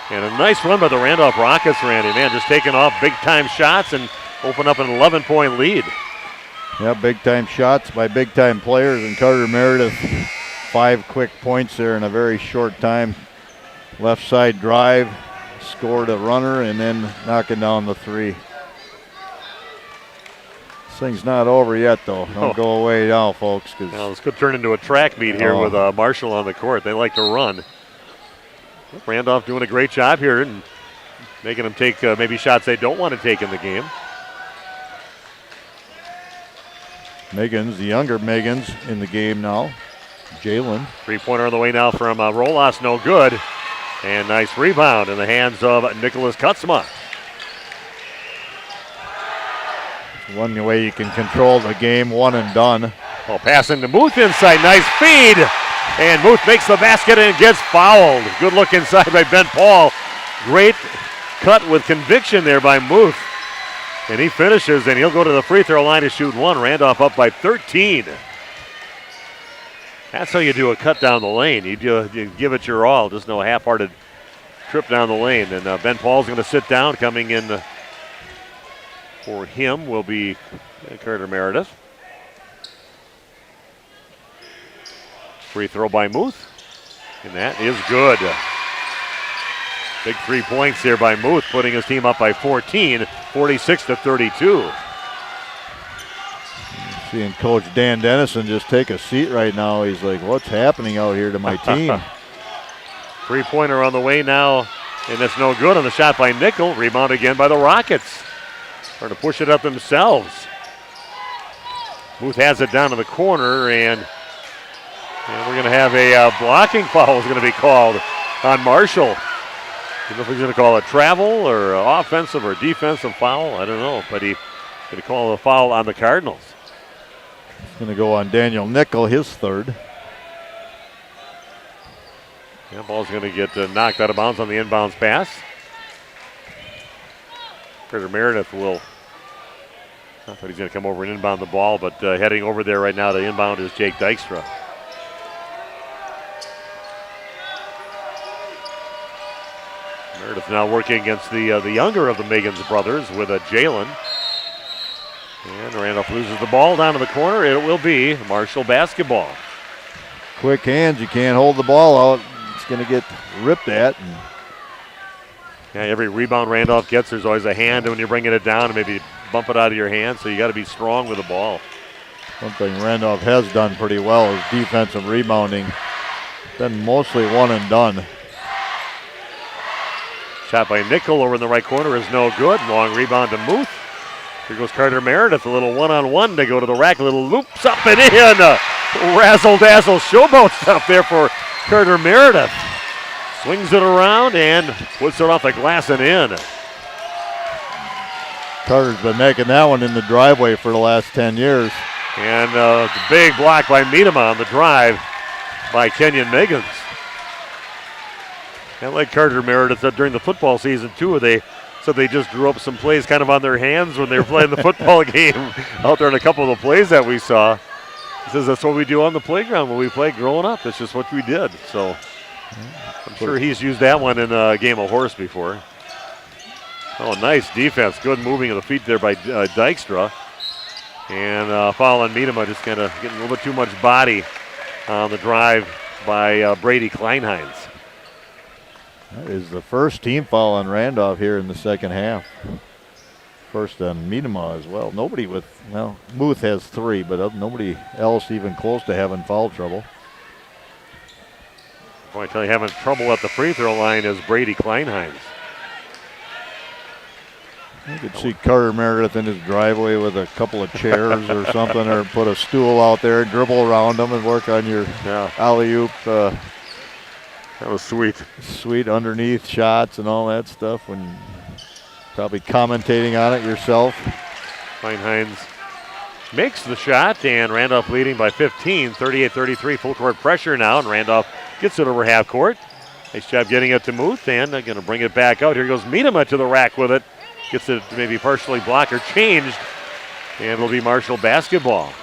And a nice run by the Randolph Rockets, Randy. Man, just taking off big-time shots and open up an 11-point lead. Yeah, big-time shots by big-time players. And Carter Meredith, 5 quick points there in a very short time. Left side drive, scored a runner, and then knocking down the 3. This thing's not over yet, though. Don't go away now, folks. Well, this could turn into a track meet here with Marshall on the court. They like to run. Randolph doing a great job here and making them take maybe shots they don't want to take in the game. Megan's, the younger Megan's in the game now. Jalen. Three-pointer on the way now from Rolas, no good. And nice rebound in the hands of Nicholas Kutzma. One way you can control the game, one and done. Oh, passing to Muth inside, nice feed. And Muth makes the basket and gets fouled. Good look inside by Ben Paul. Great cut with conviction there by Muth. And he finishes, and he'll go to the free throw line to shoot one. Randolph up by 13. That's how you do a cut down the lane. You give it your all, just no half-hearted trip down the lane. And Ben Paul's going to sit down. Coming in for him will be Carter Meredith. Free throw by Muth, and that is good. Big 3 points here by Muth, putting his team up by 14, 46-32. Seeing Coach Dan Dennison just take a seat right now. He's like, what's happening out here to my team? Three-pointer on the way now, and that's no good on the shot by Nickel. Rebound again by the Rockets. Trying to push it up themselves. Muth has it down to the corner, and we're going to have a blocking foul is going to be called on Marshall. I don't know if he's going to call a travel or offensive or defensive foul. I don't know, but he's going to call a foul on the Cardinals. It's going to go on Daniel Nickel, his third. Yeah, ball's going to get knocked out of bounds on the inbounds pass. Carter Meredith will, not that he's going to come over and inbound the ball, but heading over there right now to inbound is Jake Dykstra. Meredith now working against the younger of the Megans brothers with Jalen. And Randolph loses the ball down to the corner. It will be Marshall basketball. Quick hands, you can't hold the ball out. It's going to get ripped at. Yeah, every rebound Randolph gets, there's always a hand when you're bringing it down and maybe bump it out of your hand, so you got to be strong with the ball. One thing Randolph has done pretty well is defensive rebounding. Been mostly one and done. Shot by Nickel over in the right corner is no good. Long rebound to Muth. Here goes Carter Meredith, a little one-on-one to go to the rack, a little loops up and in. Razzle-dazzle showboat stuff there for Carter Meredith. Swings it around and puts it off the glass and in. Carter's been making that one in the driveway for the last 10 years. And the big block by Miedema on the drive by Kenyon Megans. And like Carter Meredith during the football season too, they just drew up some plays kind of on their hands when they were playing the football game out there in a couple of the plays that we saw. He says that's what we do on the playground when we played growing up. That's just what we did. So I'm sure he's used that one in a game of horse before. Oh, nice defense. Good moving of the feet there by Dykstra. And foul on Miedema, just kind of getting a little bit too much body on the drive by Brady Kleinheinz. That is the first team foul on Randolph here in the second half. First on Miedema as well. Nobody with, well, Muth has 3, but nobody else even close to having foul trouble. Boy, I tell you, having trouble at the free throw line is Brady Kleinheinz. You could see Carter Meredith in his driveway with a couple of chairs or something, or put a stool out there and dribble around them and work on your alley-oop. That was sweet. Sweet underneath shots and all that stuff. When probably commentating on it yourself. Kleinheinz makes the shot, and Randolph leading by 15, 38-33. Full court pressure now, and Randolph gets it over half court. Nice job getting it to Muth, and they're going to bring it back out. Here goes Miedema to the rack with it. Gets it maybe partially blocked or changed, and it'll be Marshall basketball.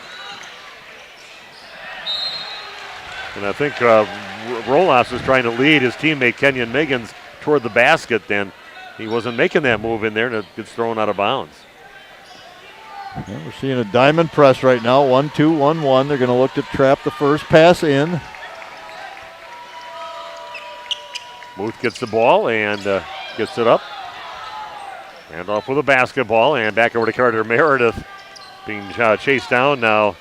And I think Rolas is trying to lead his teammate Kenyon Miggins toward the basket, and he wasn't making that move in there, and it gets thrown out of bounds. Yeah, we're seeing a diamond press right now, 1-2, 1-1. They're going to look to trap the first pass in. Muth gets the ball and gets it up. Randolph with a basketball, and back over to Carter Meredith. Being chased down now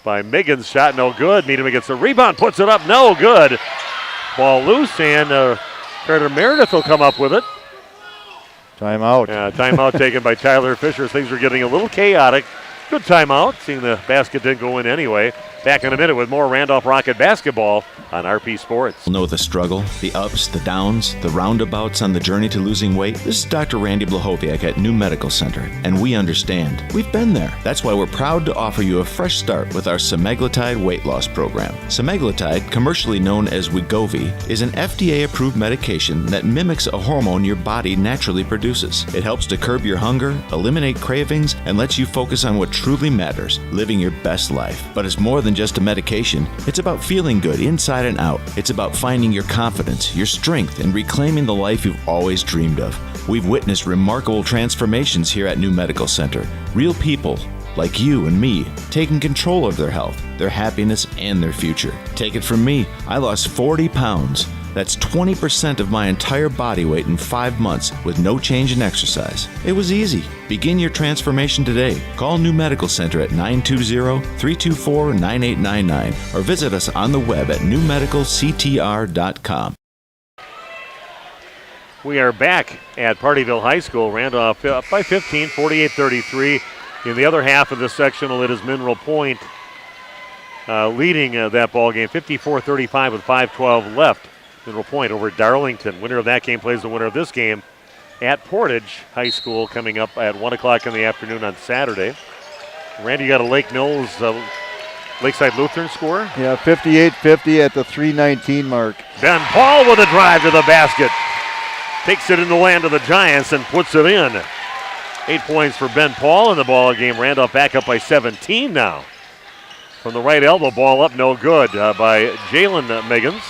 by Miggins. Shot no good. Miedema gets a rebound, puts it up, no good. Ball loose, and Carter Meredith will come up with it. Timeout. Timeout taken by Tyler Fisher. Things are getting a little chaotic. Good timeout, seeing the basket didn't go in anyway. Back in a minute with more Randolph Rocket basketball on RP Sports. Know the struggle, the ups, the downs, the roundabouts on the journey to losing weight? This is Dr. Randy Blahoviak at New Medical Center, and we understand. We've been there. That's why we're proud to offer you a fresh start with our semaglutide weight loss program. Semaglutide, commercially known as Wegovy, is an FDA-approved medication that mimics a hormone your body naturally produces. It helps to curb your hunger, eliminate cravings, and lets you focus on what truly matters, living your best life. But it's more than just a medication. It's about feeling good inside and out. It's about finding your confidence, your strength, and reclaiming the life you've always dreamed of. We've witnessed remarkable transformations here at New Medical Center. Real people, like you and me, taking control of their health, their happiness, and their future. Take it from me, I lost 40 pounds. That's 20% of my entire body weight in 5 months with no change in exercise. It was easy. Begin your transformation today. Call New Medical Center at 920-324-9899 or visit us on the web at newmedicalctr.com. We are back at Pardeeville High School. Randolph up by 15, 48-33. In the other half of the sectional, it is Mineral Point leading that ball game, 54-35 with 5:12 left. Mineral Point over Darlington. Winner of that game plays the winner of this game at Portage High School coming up at 1 o'clock in the afternoon on Saturday. Randy, you got a Lake Mills, Lakeside Lutheran score? Yeah, 58-50 at the 3:19 mark. Ben Paul with a drive to the basket. Takes it in the land of the Giants and puts it in. 8 points for Ben Paul in the ball game. Randolph back up by 17 now. From the right elbow, ball up, no good by Jalen Miggins.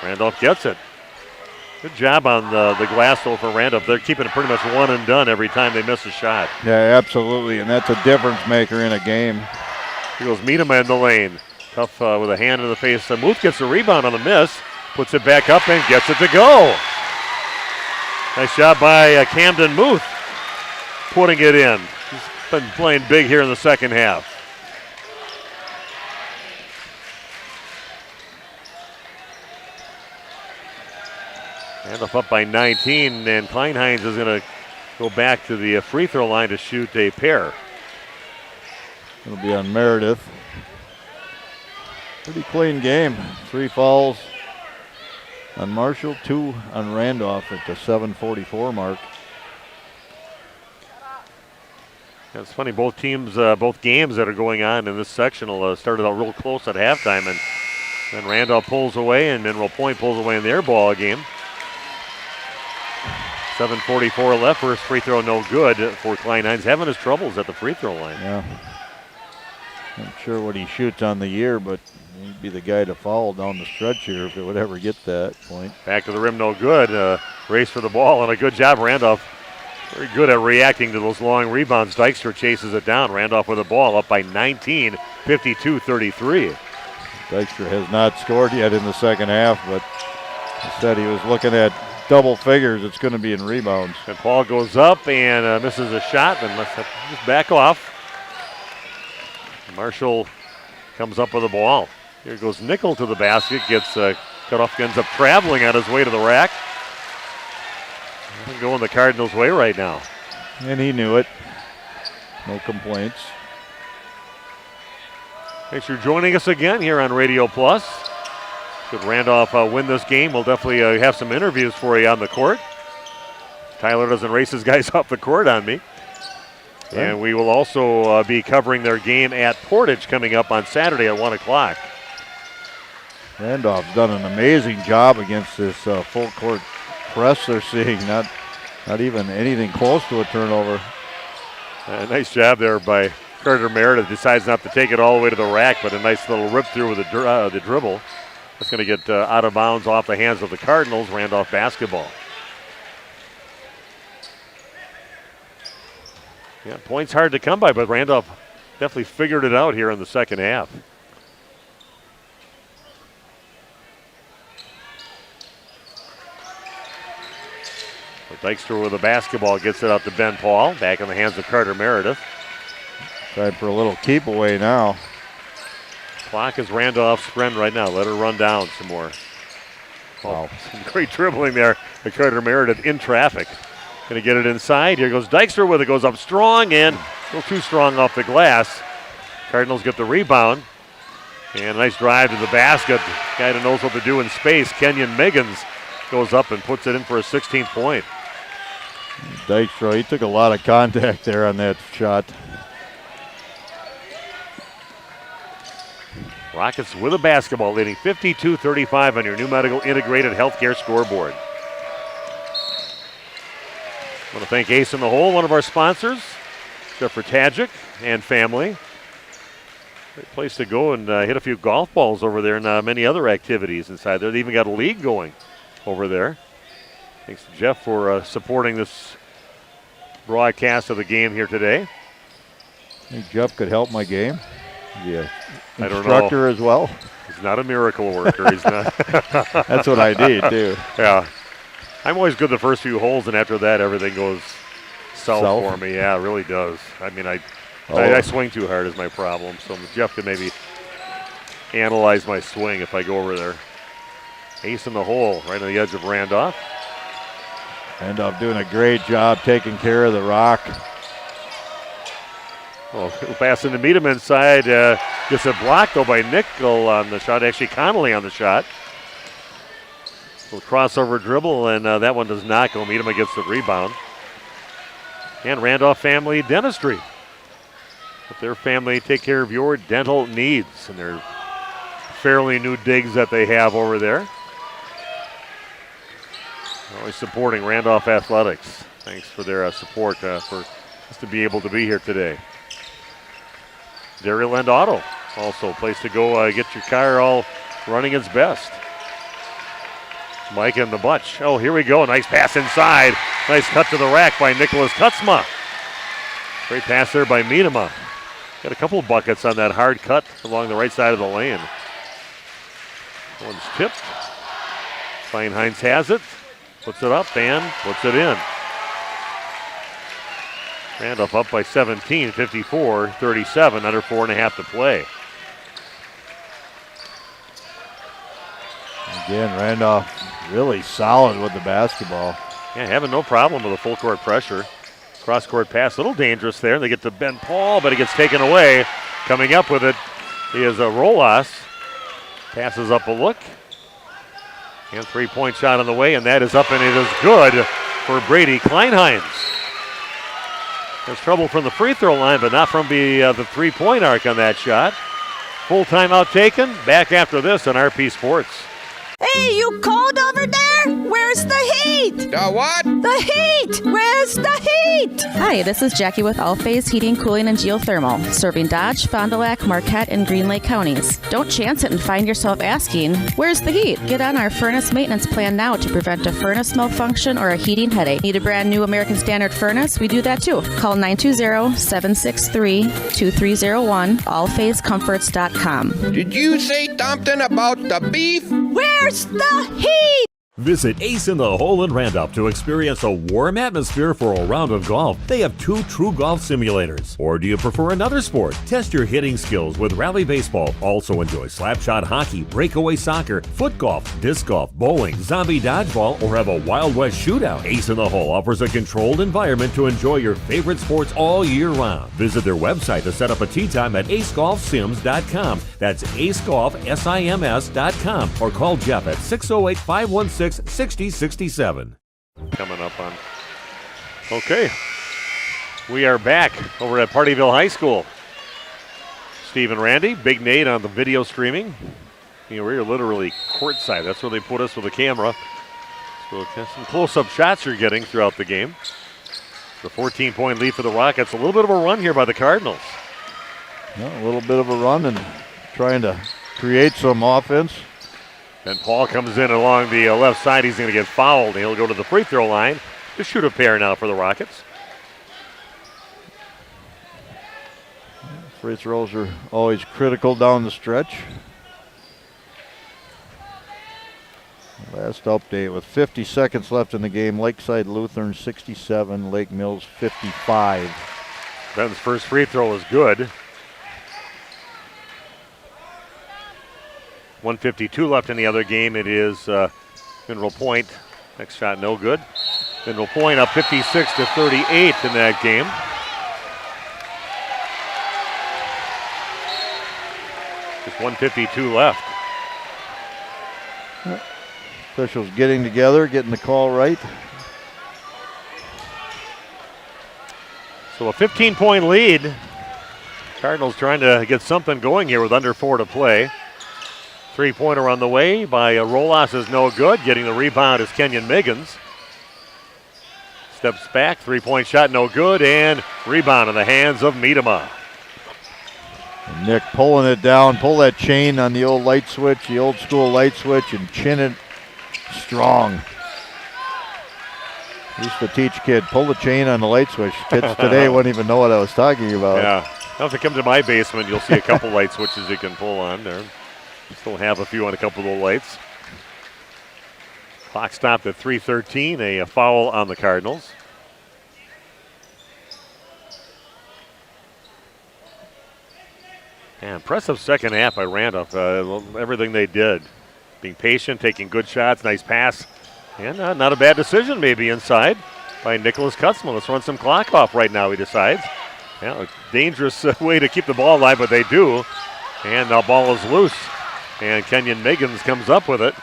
Randolph gets it. Good job on the glass, though, for Randolph. They're keeping it pretty much one and done every time they miss a shot. Yeah, absolutely, and that's a difference maker in a game. Here goes Miedema in the lane. Tough with a hand in the face. Muth gets the rebound on the miss, puts it back up and gets it to go. Nice job by Camden Muth putting it in. He's been playing big here in the second half. Randolph up by 19, and Kleinheinz is going to go back to the free throw line to shoot a pair. It'll be on Meredith. Pretty clean game. 3 fouls on Marshall, 2 on Randolph at the 7:44 mark. It's funny, both teams, both games that are going on in this sectional started out real close at halftime, and then Randolph pulls away and Mineral Point pulls away in their ball game. 7:44 left. First free throw no good for Kleinheinz. Having his troubles at the free throw line. Yeah. Not sure what he shoots on the year, but he'd be the guy to foul down the stretch here if it would ever get that point. Back to the rim, no good. Race for the ball, and a good job, Randolph. Very good at reacting to those long rebounds. Dykstra chases it down. Randolph with the ball up by 19, 52-33. Dykstra has not scored yet in the second half, but Instead, he was looking at double figures. It's going to be in rebounds. And Paul goes up and misses a shot, then must have to just back off. Marshall comes up with the ball. Here goes Nickel to the basket, gets cut off, ends up traveling on his way to the rack. Going the Cardinals' way right now. And he knew it. No complaints. Thanks for joining us again here on Radio Plus. Should Randolph win this game, we'll definitely have some interviews for you on the court. Tyler doesn't race his guys off the court on me. Right. And we will also be covering their game at Portage coming up on Saturday at 1 o'clock. Randolph's done an amazing job against this full court press they're seeing. Not even anything close to a turnover. Nice job there by Carter Meredith. Decides not to take it all the way to the rack, but a nice little rip through with the dribble. That's going to get out of bounds off the hands of the Cardinals. Randolph basketball. Yeah, points hard to come by, but Randolph definitely figured it out here in the second half. Dykstra with the basketball, gets it out to Ben Paul. Back in the hands of Carter Meredith. Time for a little keep away now. Clock is Randolph's friend right now. Let her run down some more. Wow. Some great dribbling there by Carter Meredith in traffic. Going to get it inside. Here goes Dykstra with it. Goes up strong and a little too strong off the glass. Cardinals get the rebound. And a nice drive to the basket. Guy that knows what to do in space, Kenyon Miggins, goes up and puts it in for a 16th point. Dykstra, he took a lot of contact there on that shot. Rockets with a basketball, leading 52-35 on your new medical integrated healthcare scoreboard. I want to thank Ace in the Hole, one of our sponsors, Jeff Tajic and family. Great place to go and hit a few golf balls over there and many other activities inside there. They even got a league going over there. Thanks to Jeff for supporting this broadcast of the game here today. I think Jeff could help my game. Yeah, I don't instructor know. as well. He's not a miracle worker. He's not. That's what I need too. Yeah, I'm always good the first few holes, and after that, everything goes south for me. Yeah, it really does. I mean, I swing too hard is my problem. So Jeff could maybe analyze my swing if I go over there. Ace in the hole, right on the edge of Randolph. Randolph doing a great job taking care of the rock. Oh, pass into Meadham inside. Gets it blocked, though, by Nickel on the shot. Actually, Connolly on the shot. Little crossover dribble, and that one does not go. Meadham gets the rebound. And Randolph Family Dentistry. Let their family take care of your dental needs. And they're fairly new digs that they have over there. Always supporting Randolph Athletics. Thanks for their support for us to be able to be here today. Dairyland Auto, also a place to go get your car all running its best. Mike in the bunch. Oh, here we go. Nice pass inside. Nice cut to the rack by Nicholas Kutzma. Great pass there by Miedema. Got a couple of buckets on that hard cut along the right side of the lane. One's tipped. Feinheinz has it. Puts it up and puts it in. Randolph up by 17, 54-37, under 4.5 to play. Again, Randolph really solid with the basketball. Yeah, having no problem with the full court pressure. Cross court pass, a little dangerous there. They get to Ben Paul, but it gets taken away. Coming up with it is a Rolas. Passes up a look. And 3-point shot on the way, and that is up, and it is good for Brady Kleinheinz. There's trouble from the free throw line, but not from the 3-point arc on that shot. Full timeout taken. Back after this on RP Sports. Hey, you cold over there? Where's the heat? The what? The heat! Where's the heat? Hi, this is Jackie with All Phase Heating, Cooling, and Geothermal, serving Dodge, Fond du Lac, Marquette, and Green Lake counties. Don't chance it and find yourself asking, where's the heat? Get on our furnace maintenance plan now to prevent a furnace malfunction or a heating headache. Need a brand new American Standard furnace? We do that too. Call 920-763-2301, allphasecomforts.com. Did you say something about the beef? Where's the heat? Visit Ace in the Hole in Randolph to experience a warm atmosphere for a round of golf. They have 2 true golf simulators. Or do you prefer another sport? Test your hitting skills with Rally Baseball. Also enjoy slapshot hockey, breakaway soccer, foot golf, disc golf, bowling, zombie dodgeball, or have a Wild West shootout. Ace in the Hole offers a controlled environment to enjoy your favorite sports all year round. Visit their website to set up a tee time at acegolfsims.com. That's acegolfsims.com. Or call Jeff at 608-516-6067. Coming up on. Okay. We are back over at Pardeeville High School. Steve and Randy, Big Nate on the video streaming. We're literally courtside. That's where they put us with the camera. So some close-up shots you're getting throughout the game. The 14-point lead for the Rockets. A little bit of a run here by the Cardinals. Yeah, a little bit of a run and trying to create some offense. Then Paul comes in along the left side. He's going to get fouled. He'll go to the free throw line to shoot a pair now for the Rockets. Free throws are always critical down the stretch. Last update with 50 seconds left in the game. Lakeside Lutheran 67, Lake Mills 55. Ben's first free throw is good. 1:52 left in the other game. It is Mineral Point. Next shot no good. Mineral Point up 56-38 in that game. Just 1:52 left. Officials getting together, getting the call right. So a 15-point lead. Cardinals trying to get something going here with under 4 to play. Three-pointer on the way by Rolas is no good. Getting the rebound is Kenyon Miggins. Steps back, three-point shot no good, and rebound in the hands of Miedema. And Nick pulling it down, pull that chain on the old light switch, the old school light switch, and chin it strong. Used to teach kid, pull the chain on the light switch. Kids today wouldn't even know what I was talking about. Yeah, now if you come to my basement, you'll see a couple light switches you can pull on there. Still have a few on a couple of the lights. Clock stopped at 3:13, a foul on the Cardinals. Yeah, impressive second half by Randolph. Everything they did. Being patient, taking good shots, nice pass. And not a bad decision maybe inside by Nicholas Kutzman. Let's run some clock off right now, he decides. Yeah, a dangerous way to keep the ball alive, but they do. And the ball is loose. And Kenyon Miggins comes up with it.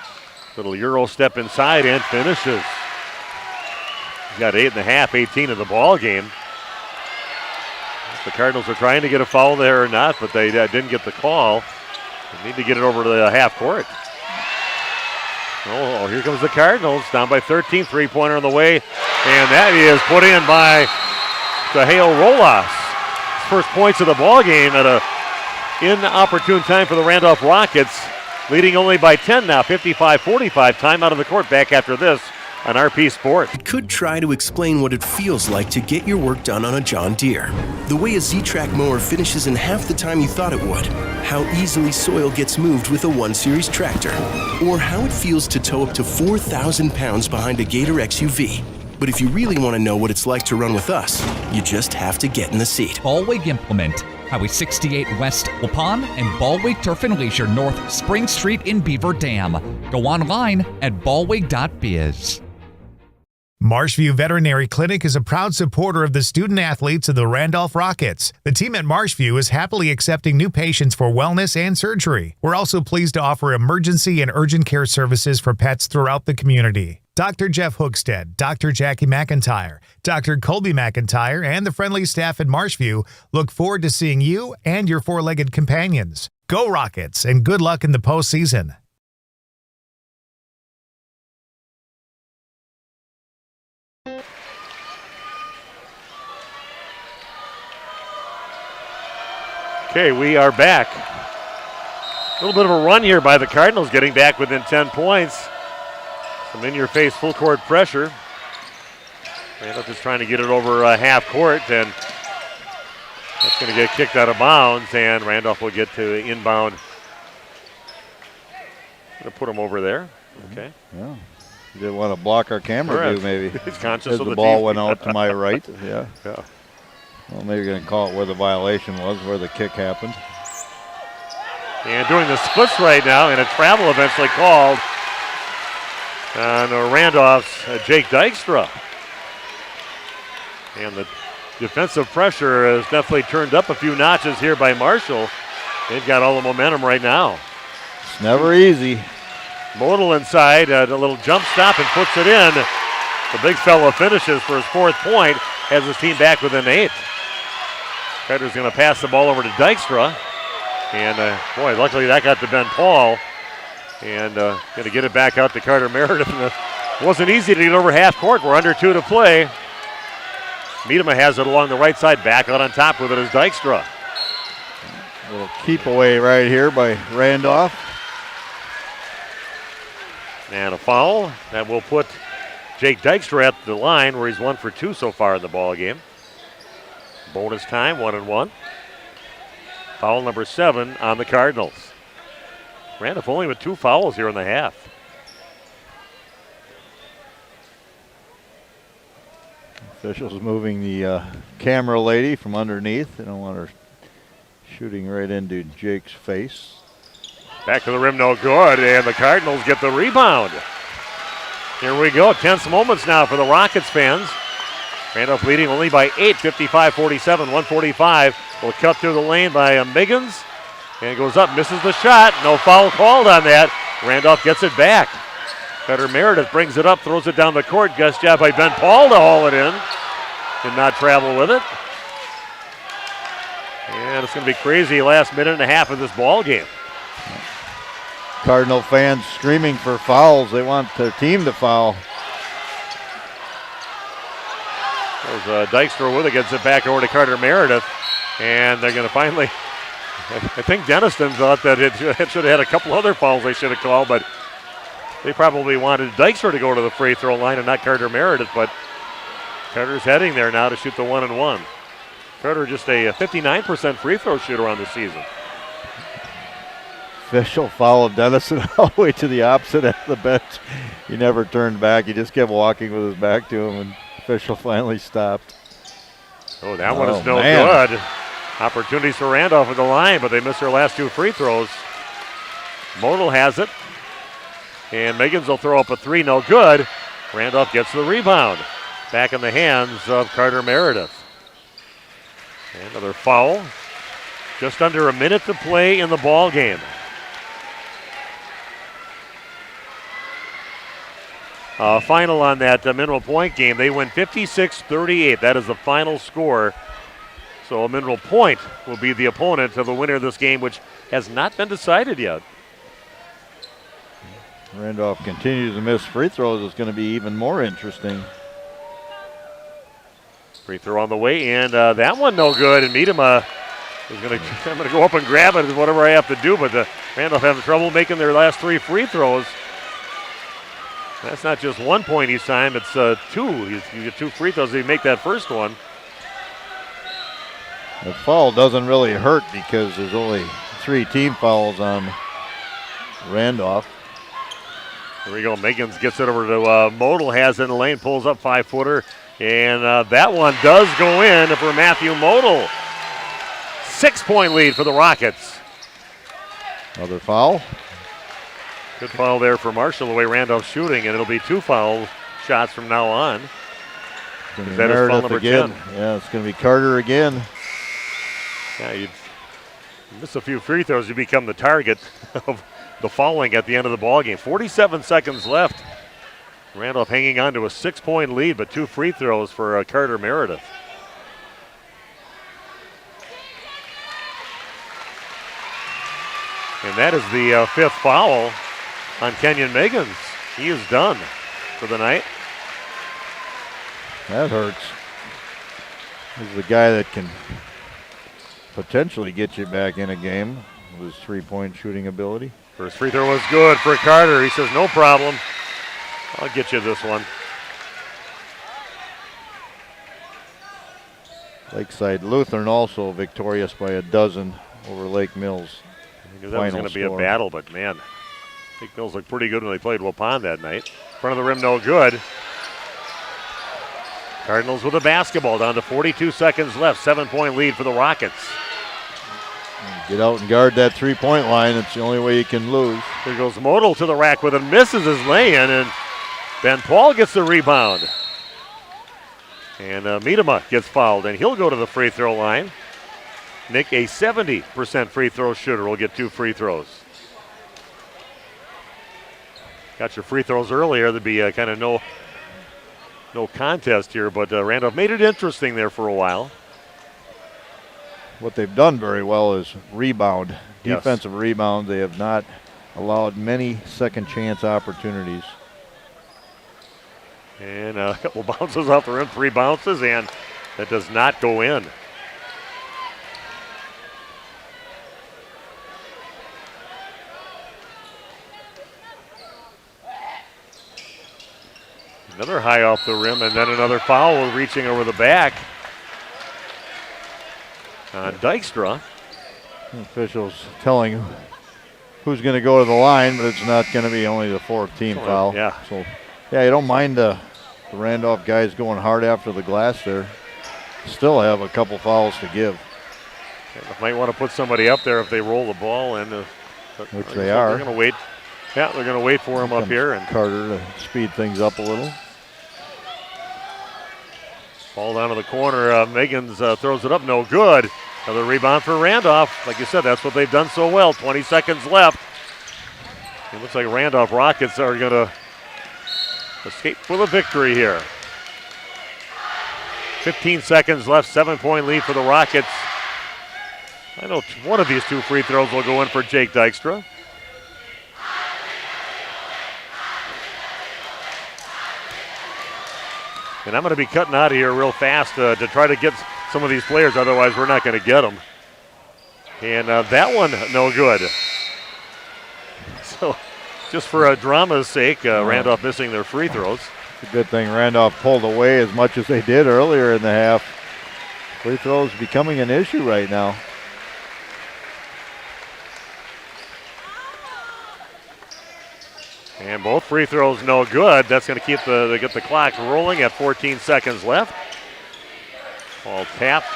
Little Euro step inside and finishes. He's got 8.5, 18 of the ball game. The Cardinals are trying to get a foul there or not, but they didn't get the call. They need to get it over to the half court. Oh, here comes the Cardinals, down by 13, three-pointer on the way. And that is put in by Cahale Rolas. First points of the ball game at a inopportune time for the Randolph Rockets, leading only by 10 now, 55-45. Time out of the court back after this on RP Sports. Could try to explain what it feels like to get your work done on a John Deere. The way a Z-Track mower finishes in half the time you thought it would. How easily soil gets moved with a 1 Series tractor. Or how it feels to tow up to 4,000 pounds behind a Gator XUV. But if you really want to know what it's like to run with us, you just have to get in the seat. Ballweg Implement, Highway 68 West Waupun, and Ballweg Turf and Leisure North Spring Street in Beaver Dam. Go online at ballweg.biz. Marshview Veterinary Clinic is a proud supporter of the student-athletes of the Randolph Rockets. The team at Marshview is happily accepting new patients for wellness and surgery. We're also pleased to offer emergency and urgent care services for pets throughout the community. Dr. Jeff Hookstead, Dr. Jackie McIntyre, Dr. Colby McIntyre, and the friendly staff at Marshview look forward to seeing you and your four-legged companions. Go Rockets, and good luck in the postseason. Okay, we are back. A little bit of a run here by the Cardinals, getting back within 10 points. Some in-your-face full-court pressure. Randolph just trying to get it over half court, and that's going to get kicked out of bounds, and Randolph will get to inbound. Going to put him over there. Okay. Yeah. Didn't want to block our camera view, maybe. He's conscious as of the the ball TV. went out to my right. Yeah. Yeah. Well, maybe you're going to call it where the violation was, where the kick happened. And doing the splits right now, and a travel eventually called on Randolph's Jake Dykstra. And the defensive pressure has definitely turned up a few notches here by Marshall. They've got all the momentum right now. It's never easy. Modal inside, a little jump stop and puts it in. The big fella finishes for his 4th point, has his team back within 8. Carter's going to pass the ball over to Dykstra. And boy, luckily that got to Ben Paul. And going to get it back out to Carter Meredith. And it wasn't easy to get over half court. We're under 2 to play. Miedema has it along the right side. Back out on top with it is Dykstra. A little keep away right here by Randolph. And a foul that will put Jake Dykstra at the line where he's 1 for 2 so far in the ball game. Bonus time, 1-1. Foul number 7 on the Cardinals. Randolph only with 2 fouls here in the half. Officials moving the camera lady from underneath. They don't want her shooting right into Jake's face. Back to the rim, no good, and the Cardinals get the rebound. Here we go, tense moments now for the Rockets fans. Randolph leading only by 8, 55-47, 145. Will cut through the lane by Miggins, and goes up, misses the shot. No foul called on that. Randolph gets it back. Carter Meredith brings it up, throws it down the court. Guest job by Ben Paul to haul it in. Did not travel with it. And it's going to be crazy last minute and a half of this ball game. Cardinal fans screaming for fouls. They want their team to foul. There's Dykstra with it, gets it back over to Carter Meredith. And they're going to finally, I think Denniston thought that it should have had a couple other fouls they should have called, but they probably wanted Dykstra to go to the free throw line and not Carter Meredith, but Carter's heading there now to shoot the 1-and-1. Carter just a 59% free throw shooter on the season. Official followed Dennison all the way to the opposite end of the bench. He never turned back. He just kept walking with his back to him, and official finally stopped. Oh, that one is no good. Opportunities for Randolph at the line, but they missed their last 2 free throws. Modal has it. And Miggins will throw up a 3, no good. Randolph gets the rebound. Back in the hands of Carter Meredith. And another foul. Just under a minute to play in the ball game. Final on that Mineral Point game. They win 56-38. That is the final score. So Mineral Point will be the opponent of the winner of this game, which has not been decided yet. Randolph continues to miss free throws. It's going to be even more interesting. Free throw on the way, and that one no good. And Miedema is going to I'm going to go up and grab it, whatever I have to do. But Randolph having trouble making their last 3 free throws. That's not just 1 point each time; it's 2. You get 2 free throws. They make that first one. The foul doesn't really hurt because there's only 3 team fouls on Randolph. Here we go. Miggins gets it over to Modal, has it in the lane, pulls up 5-footer, and that one does go in for Matthew Modal. 6-point lead for the Rockets. Another foul. Good foul there for Marshall, the way Randolph's shooting, and it'll be 2 foul shots from now on. That is foul number again. 10. Yeah, it's going to be Carter again. Yeah, you miss a few free throws, you become the target of the fouling at the end of the ball game. 47 seconds left. Randolph hanging on to a 6-point lead, but 2 free throws for Carter Meredith. And that is the 5th foul on Kenyon Miggins. He is done for the night. That hurts. This is the guy that can potentially get you back in a game with his 3-point shooting ability. First free throw was good for Carter. He says, no problem. I'll get you this one. Lakeside Lutheran also victorious by 12 over Lake Mills. I knew that was going to be a battle, but man, Big Mills looked pretty good when they played Waupun that night. Front of the rim, no good. Cardinals with a basketball, down to 42 seconds left. 7-point lead for the Rockets. Get out and guard that three-point line. It's the only way you can lose. Here goes Modal to the rack with it, misses his lay-in, and Ben Paul gets the rebound. And Miedema gets fouled, and he'll go to the free throw line. Nick, a 70% free throw shooter, will get 2 free throws. Got your free throws earlier. There'd be kind of no contest here, but Randolph made it interesting there for a while. What they've done very well is rebound. Yes. Defensive rebound. They have not allowed many second chance opportunities. And a couple bounces off the rim, 3 bounces, and that does not go in. Another high off the rim, and then another foul reaching over the back on Dykstra. Officials telling who's going to go to the line, but it's not going to be only the 4th team foul. Yeah. So, yeah, you don't mind the Randolph guys going hard after the glass there. Still have a couple fouls to give. Might want to put somebody up there if they roll the ball, and which they are. They're going to wait. Yeah, they're going to wait for him up here. And Carter to speed things up a little. Ball down to the corner. Meggins throws it up, no good. Another rebound for Randolph. Like you said, that's what they've done so well. 20 seconds left. It looks like Randolph Rockets are going to escape with a victory here. 15 seconds left, 7-point lead for the Rockets. I know one of these 2 free throws will go in for Jake Dykstra. And I'm going to be cutting out of here real fast to try to get some of these players, otherwise we're not going to get them. And that one, no good. So just for drama's sake, Randolph missing their free throws. It's a good thing Randolph pulled away as much as they did earlier in the half. Free throws becoming an issue right now. And both free throws no good. That's going to keep get the clock rolling at 14 seconds left. Ball tapped.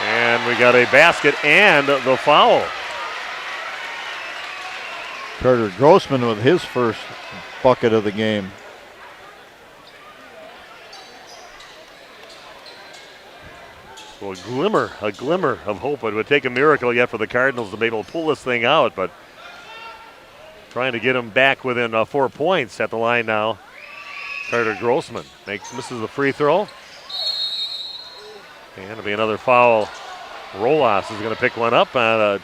And we got a basket and the foul. Carter Grossman with his first bucket of the game. Well, a glimmer of hope. It would take a miracle yet for the Cardinals to be able to pull this thing out, but trying to get him back within 4 points at the line now. Carter Grossman misses the free throw. And it'll be another foul. Rolas is going to pick one up on a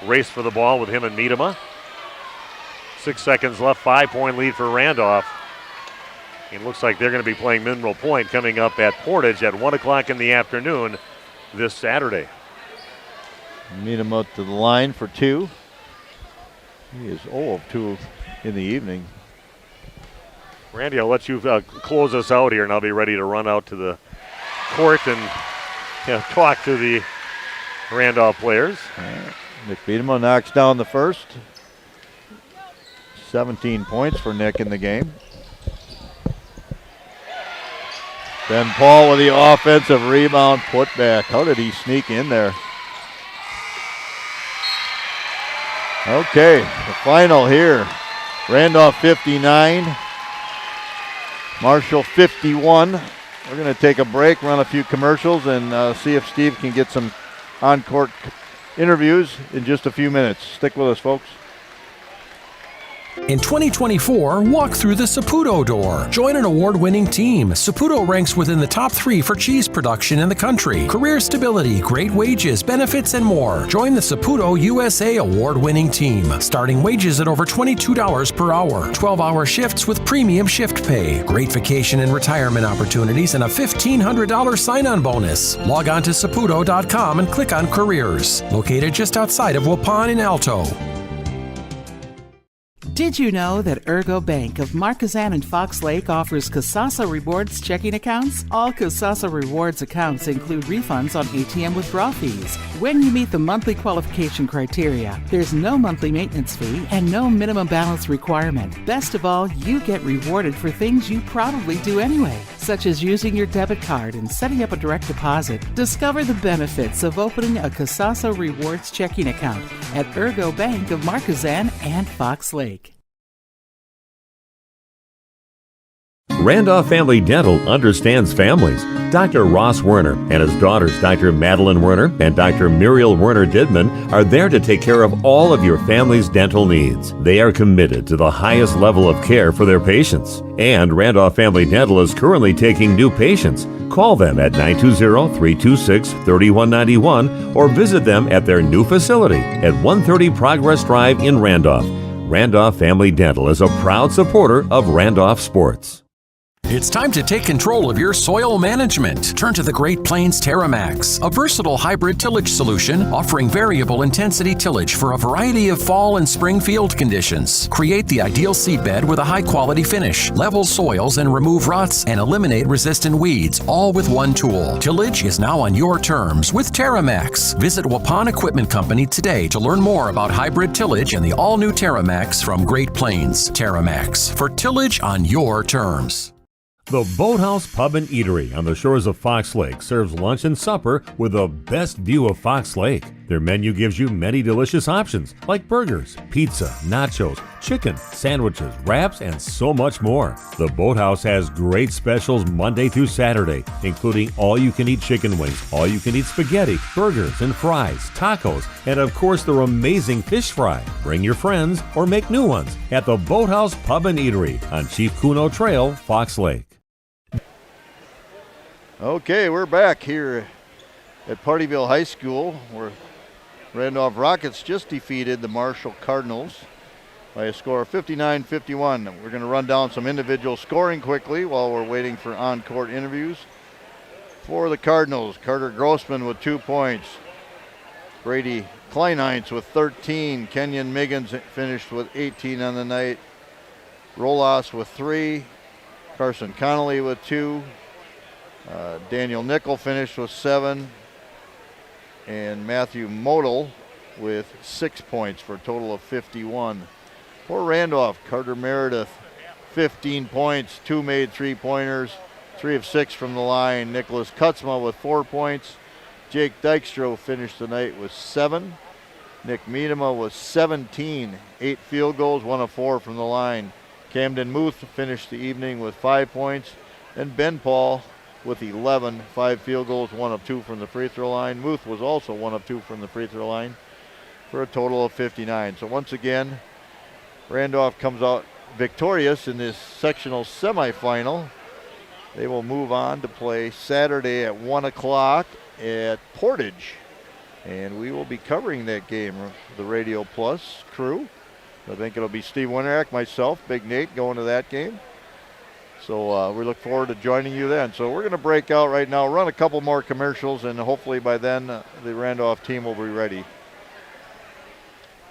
race for the ball with him and Miedema. 6 seconds left, 5-point lead for Randolph. It looks like they're going to be playing Mineral Point coming up at Portage at 1 o'clock in the afternoon this Saturday. Miedema to the line for 2. He is 0 of 2 in the evening. Randy, I'll let you close us out here, and I'll be ready to run out to the court and talk to the Randolph players. Nick Miedema knocks down the first. 17 points for Nick in the game. Ben Paul with the offensive rebound put back. How did he sneak in there? Okay, the final here. Randolph 59, Marshall 51. We're going to take a break, run a few commercials, and see if Steve can get some on-court interviews in just a few minutes. Stick with us, folks. In 2024, walk through the Saputo door. Join an award-winning team. Saputo ranks within the top 3 for cheese production in the country. Career stability, great wages, benefits, and more. Join the Saputo USA award-winning team. Starting wages at over $22 per hour. 12-hour shifts with premium shift pay. Great vacation and retirement opportunities and a $1,500 sign-on bonus. Log on to Saputo.com and click on Careers. Located just outside of Waupun in Alto. Did you know that Ergo Bank of Marquezan and Fox Lake offers Casasa Rewards checking accounts? All Casasa Rewards accounts include refunds on ATM withdrawal fees. When you meet the monthly qualification criteria, there's no monthly maintenance fee and no minimum balance requirement. Best of all, you get rewarded for things you probably do anyway, such as using your debit card and setting up a direct deposit. Discover the benefits of opening a Casasa Rewards checking account at Ergo Bank of Marquezan and Fox Lake. Randolph Family Dental understands families. Dr. Ross Werner and his daughters, Dr. Madeline Werner and Dr. Muriel Werner Didman, are there to take care of all of your family's dental needs. They are committed to the highest level of care for their patients. And Randolph Family Dental is currently taking new patients. Call them at 920-326-3191 or visit them at their new facility at 130 Progress Drive in Randolph. Randolph Family Dental is a proud supporter of Randolph sports. It's time to take control of your soil management. Turn to the Great Plains TerraMax, a versatile hybrid tillage solution offering variable intensity tillage for a variety of fall and spring field conditions. Create the ideal seedbed with a high-quality finish, level soils and remove ruts, and eliminate resistant weeds, all with one tool. Tillage is now on your terms with TerraMax. Visit Waupun Equipment Company today to learn more about hybrid tillage and the all-new TerraMax from Great Plains. TerraMax, for tillage on your terms. The Boathouse Pub and Eatery on the shores of Fox Lake serves lunch and supper with the best view of Fox Lake. Their menu gives you many delicious options like burgers, pizza, nachos, chicken, sandwiches, wraps, and so much more. The Boathouse has great specials Monday through Saturday, including all-you-can-eat chicken wings, all-you-can-eat spaghetti, burgers and fries, tacos, and of course their amazing fish fry. Bring your friends or make new ones at the Boathouse Pub and Eatery on Chief Kuno Trail, Fox Lake. Okay, we're back here at Pardeeville High School, where Randolph Rockets just defeated the Marshall Cardinals by a score of 59-51. We're going to run down some individual scoring quickly while we're waiting for on-court interviews. For the Cardinals, Carter Grossman with 2 points. Brady Kleinheinz with 13. Kenyon Miggins finished with 18 on the night. Rolas with 3. Carson Connolly with 2. Daniel Nickel finished with 7, and Matthew Model with 6 points for a total of 51. For Randolph, Carter Meredith, 15 points, 2 made 3-pointers, 3 of 6 from the line. Nicholas Kutzma with 4 points. Jake Dykstra finished the night with 7. Nick Miedema was 17, 8 field goals, 1 of 4 from the line. Camden Muth finished the evening with 5 points, and Ben Paul with 11, 5 field goals, 1 of 2 from the free throw line. Muth was also 1 of 2 from the free throw line for a total of 59. So once again, Randolph comes out victorious in this sectional semifinal. They will move on to play Saturday at 1 o'clock at Portage. And we will be covering that game, the Radio Plus crew. I think it'll be Steve Winterick, myself, Big Nate going to that game. So we look forward to joining you then. So we're going to break out right now, run a couple more commercials, and hopefully by then the Randolph team will be ready.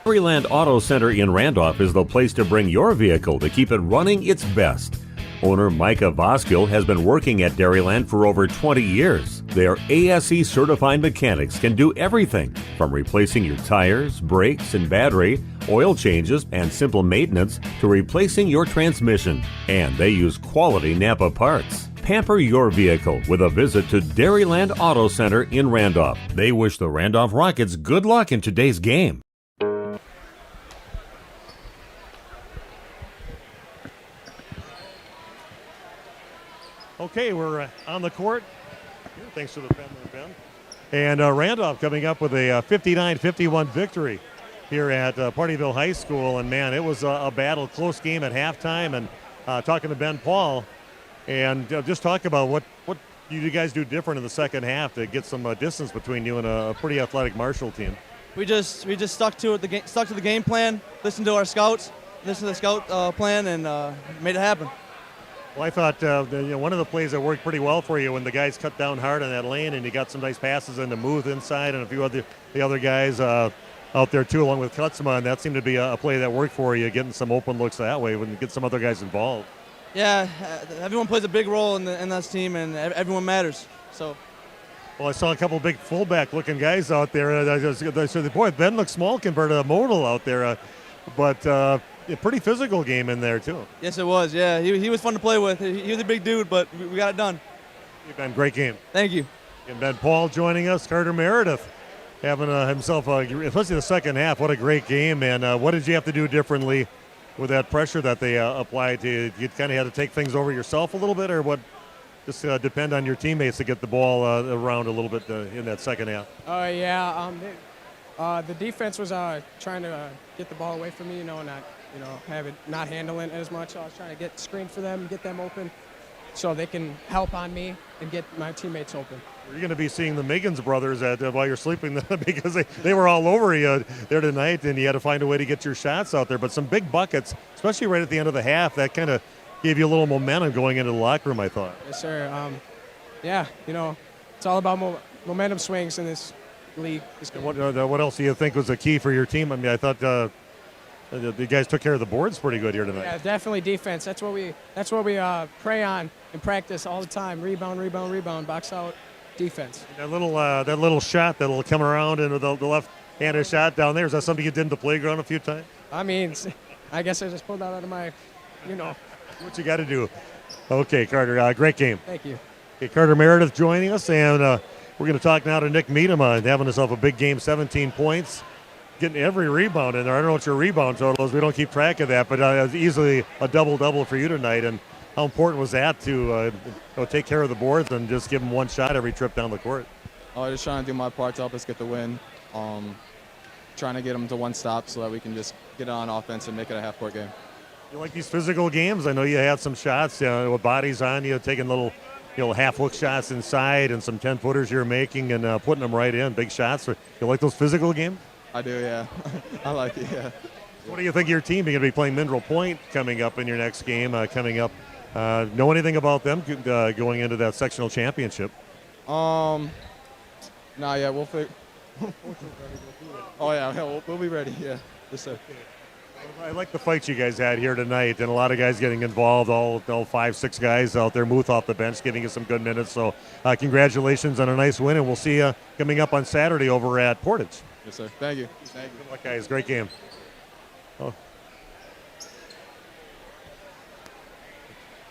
Maryland Auto Center in Randolph is the place to bring your vehicle to keep it running its best. Owner Micah Voskill has been working at Dairyland for over 20 years. Their ASE certified mechanics can do everything from replacing your tires, brakes, and battery, oil changes, and simple maintenance to replacing your transmission. And they use quality Napa parts. Pamper your vehicle with a visit to Dairyland Auto Center in Randolph. They wish the Randolph Rockets good luck in today's game. Okay, we're on the court. Thanks to the pen there, Ben. And Randolph coming up with a 59-51 victory here at Pardeeville High School. And, man, it was a battle, close game at halftime. And talking to Ben Paul, and just talk about what you guys do different in the second half to get some distance between you and a pretty athletic Marshall team. We just stuck to it, stuck to the game plan, listened to our scouts, listened to the scout plan, and made it happen. Well, I thought one of the plays that worked pretty well for you when the guys cut down hard on that lane and you got some nice passes into Muth inside and a few other guys. out there too, along with Kutzma, and that seemed to be a play that worked for you, getting some open looks that way when you get some other guys involved. Yeah, everyone plays a big role in this team, and everyone matters. So. Well, I saw a couple big fullback-looking guys out there. I said, boy, Ben looks small compared to Modal out there, but a pretty physical game in there too. Yes, it was. Yeah, he was fun to play with. He was a big dude, but we got it done. Ben, great game. Thank you. And Ben Paul joining us, Carter Meredith having himself, especially the second half, what a great game. And what did you have to do differently with that pressure that they applied to you? You kind of had to take things over yourself a little bit, or what? Just depend on your teammates to get the ball around a little bit in that second half. The defense was trying to get the ball away from me, not handling it as much. So I was trying to get screen for them, get them open, so they can help on me and get my teammates open. You're going to be seeing the Miggins brothers while you're sleeping because they were all over you there tonight, and you had to find a way to get your shots out there. But some big buckets, especially right at the end of the half, that kind of gave you a little momentum going into the locker room, I thought. Yes, sir. It's all about momentum swings in this league. What else do you think was the key for your team? I mean, I thought the guys took care of the boards pretty good here tonight. Yeah, definitely defense. That's what we prey on in practice all the time. Rebound, box out, defense. That little shot that'll come around into the left-handed shot down there. Is that something you did in the playground a few times? I mean, I guess I just pulled that out of my, What you got to do. Okay, Carter, great game. Thank you. Okay, Carter Meredith joining us, and we're going to talk now to Nick Miedema, having himself a big game, 17 points, getting every rebound in there. I don't know what your rebound total is. We don't keep track of that, but it was easily a double-double for you tonight. And how important was that to take care of the boards and just give them one shot every trip down the court? Just trying to do my part to help us get the win. Trying to get them to one stop so that we can just get on offense and make it a half-court game. You like these physical games? I know you had some shots with bodies on you, taking little half-hook shots inside and some 10-footers you're making and putting them right in. Big shots. You like those physical games? I do, yeah. I like it, yeah. What do you think of your team? You're going to be playing Mineral Point coming up in your next game coming up. Know anything about them going into that sectional championship? Nah, yeah, we'll figure. Oh, yeah, we'll be ready, yeah. Yes, sir. I like the fights you guys had here tonight, and a lot of guys getting involved, all 5-6 guys out there, Muth off the bench, giving you some good minutes. So congratulations on a nice win, and we'll see you coming up on Saturday over at Portage. Yes, sir. Thank you. Good luck, guys. Great game. Oh.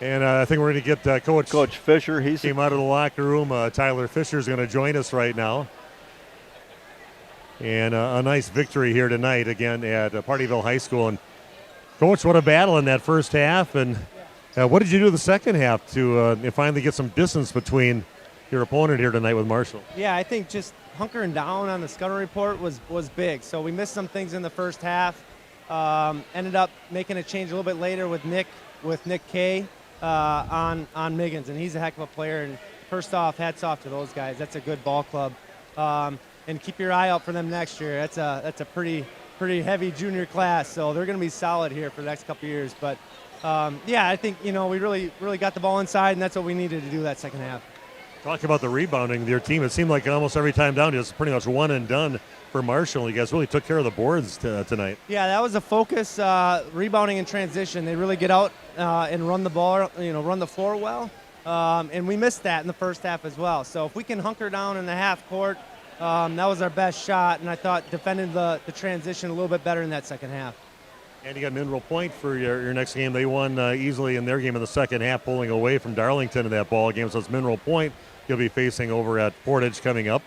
And I think we're going to get Coach Fisher. He came out of the locker room. Tyler Fisher is going to join us right now. And a nice victory here tonight again at Pardeeville High School. And Coach, what a battle in that first half. And what did you do the second half to finally get some distance between your opponent here tonight with Marshall? Yeah, I think just hunkering down on the scouting report was big. So we missed some things in the first half. Ended up making a change a little bit later with Nick Kay on Miggins, and he's a heck of a player. And first off, hats off to those guys. That's a good ball club. And keep your eye out for them next year. That's a pretty heavy junior class, so they're going to be solid here for the next couple of years. But I think we really got the ball inside, and that's what we needed to do that second half. Talk about the rebounding of your team. It seemed like almost every time down, it was pretty much one and done for Marshall. You guys really took care of the boards tonight. Yeah, that was a focus. Rebounding in transition, they really get out and run the ball, run the floor well. And we missed that in the first half as well. So if we can hunker down in the half court. That was our best shot, and I thought defended the transition a little bit better in that second half. And you got Mineral Point for your next game. They won easily in their game in the second half, pulling away from Darlington in that ball game. So it's Mineral Point you'll be facing over at Portage coming up.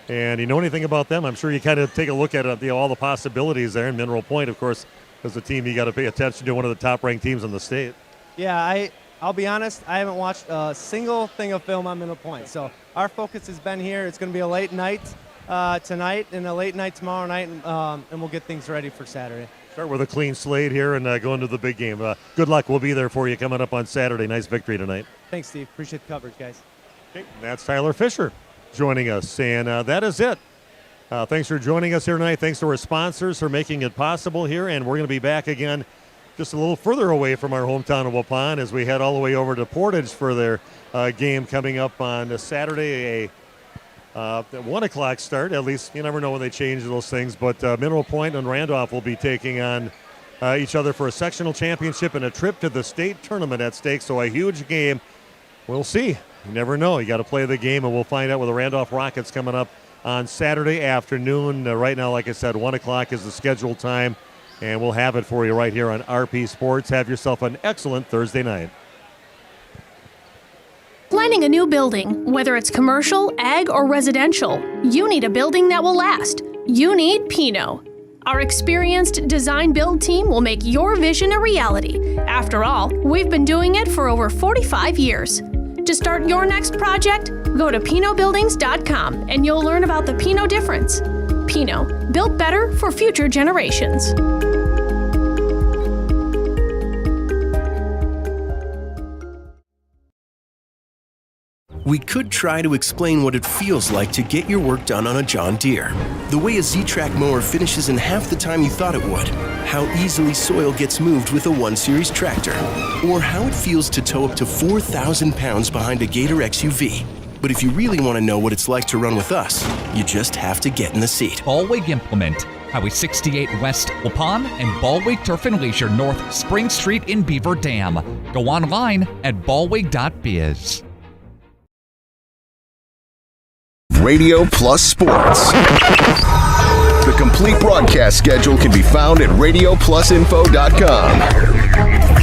And you know anything about them? I'm sure you kind of take a look at all the possibilities there. And Mineral Point, of course, is a team you got to pay attention to, one of the top-ranked teams in the state. Yeah, I'll be honest, I haven't watched a single thing of film on Mineral Point. So our focus has been here. It's going to be a late night tonight and a late night tomorrow night, and we'll get things ready for Saturday. Start with a clean slate here and go into the big game. Good luck. We'll be there for you coming up on Saturday. Nice victory tonight. Thanks, Steve. Appreciate the coverage, guys. Okay, that's Tyler Fisher joining us, and that is it. Thanks for joining us here tonight. Thanks to our sponsors for making it possible here, and we're going to be back again just a little further away from our hometown of Waupun as we head all the way over to Portage for their game coming up on Saturday, 1 o'clock start. At least you never know when they change those things. But Mineral Point and Randolph will be taking on each other for a sectional championship and a trip to the state tournament at stake. So a huge game. We'll see. You never know. You got to play the game, and we'll find out with the Randolph Rockets coming up on Saturday afternoon. Right now, like I said, 1 o'clock is the scheduled time, and we'll have it for you right here on RP Sports. Have yourself an excellent Thursday night. Planning a new building, whether it's commercial, ag, or residential, you need a building that will last. You need Pino. Our experienced design-build team will make your vision a reality. After all, we've been doing it for over 45 years. To start your next project, go to PinoBuildings.com and you'll learn about the Pino difference. Pino, built better for future generations. We could try to explain what it feels like to get your work done on a John Deere. The way a Z-Track mower finishes in half the time you thought it would. How easily soil gets moved with a 1 Series tractor. Or how it feels to tow up to 4,000 pounds behind a Gator XUV. But if you really want to know what it's like to run with us, you just have to get in the seat. Ballweg Implement, Highway 68 West Waupun and Ballweg Turf and Leisure North Spring Street in Beaver Dam. Go online at ballweg.biz. Radio Plus Sports. The complete broadcast schedule can be found at radioplusinfo.com.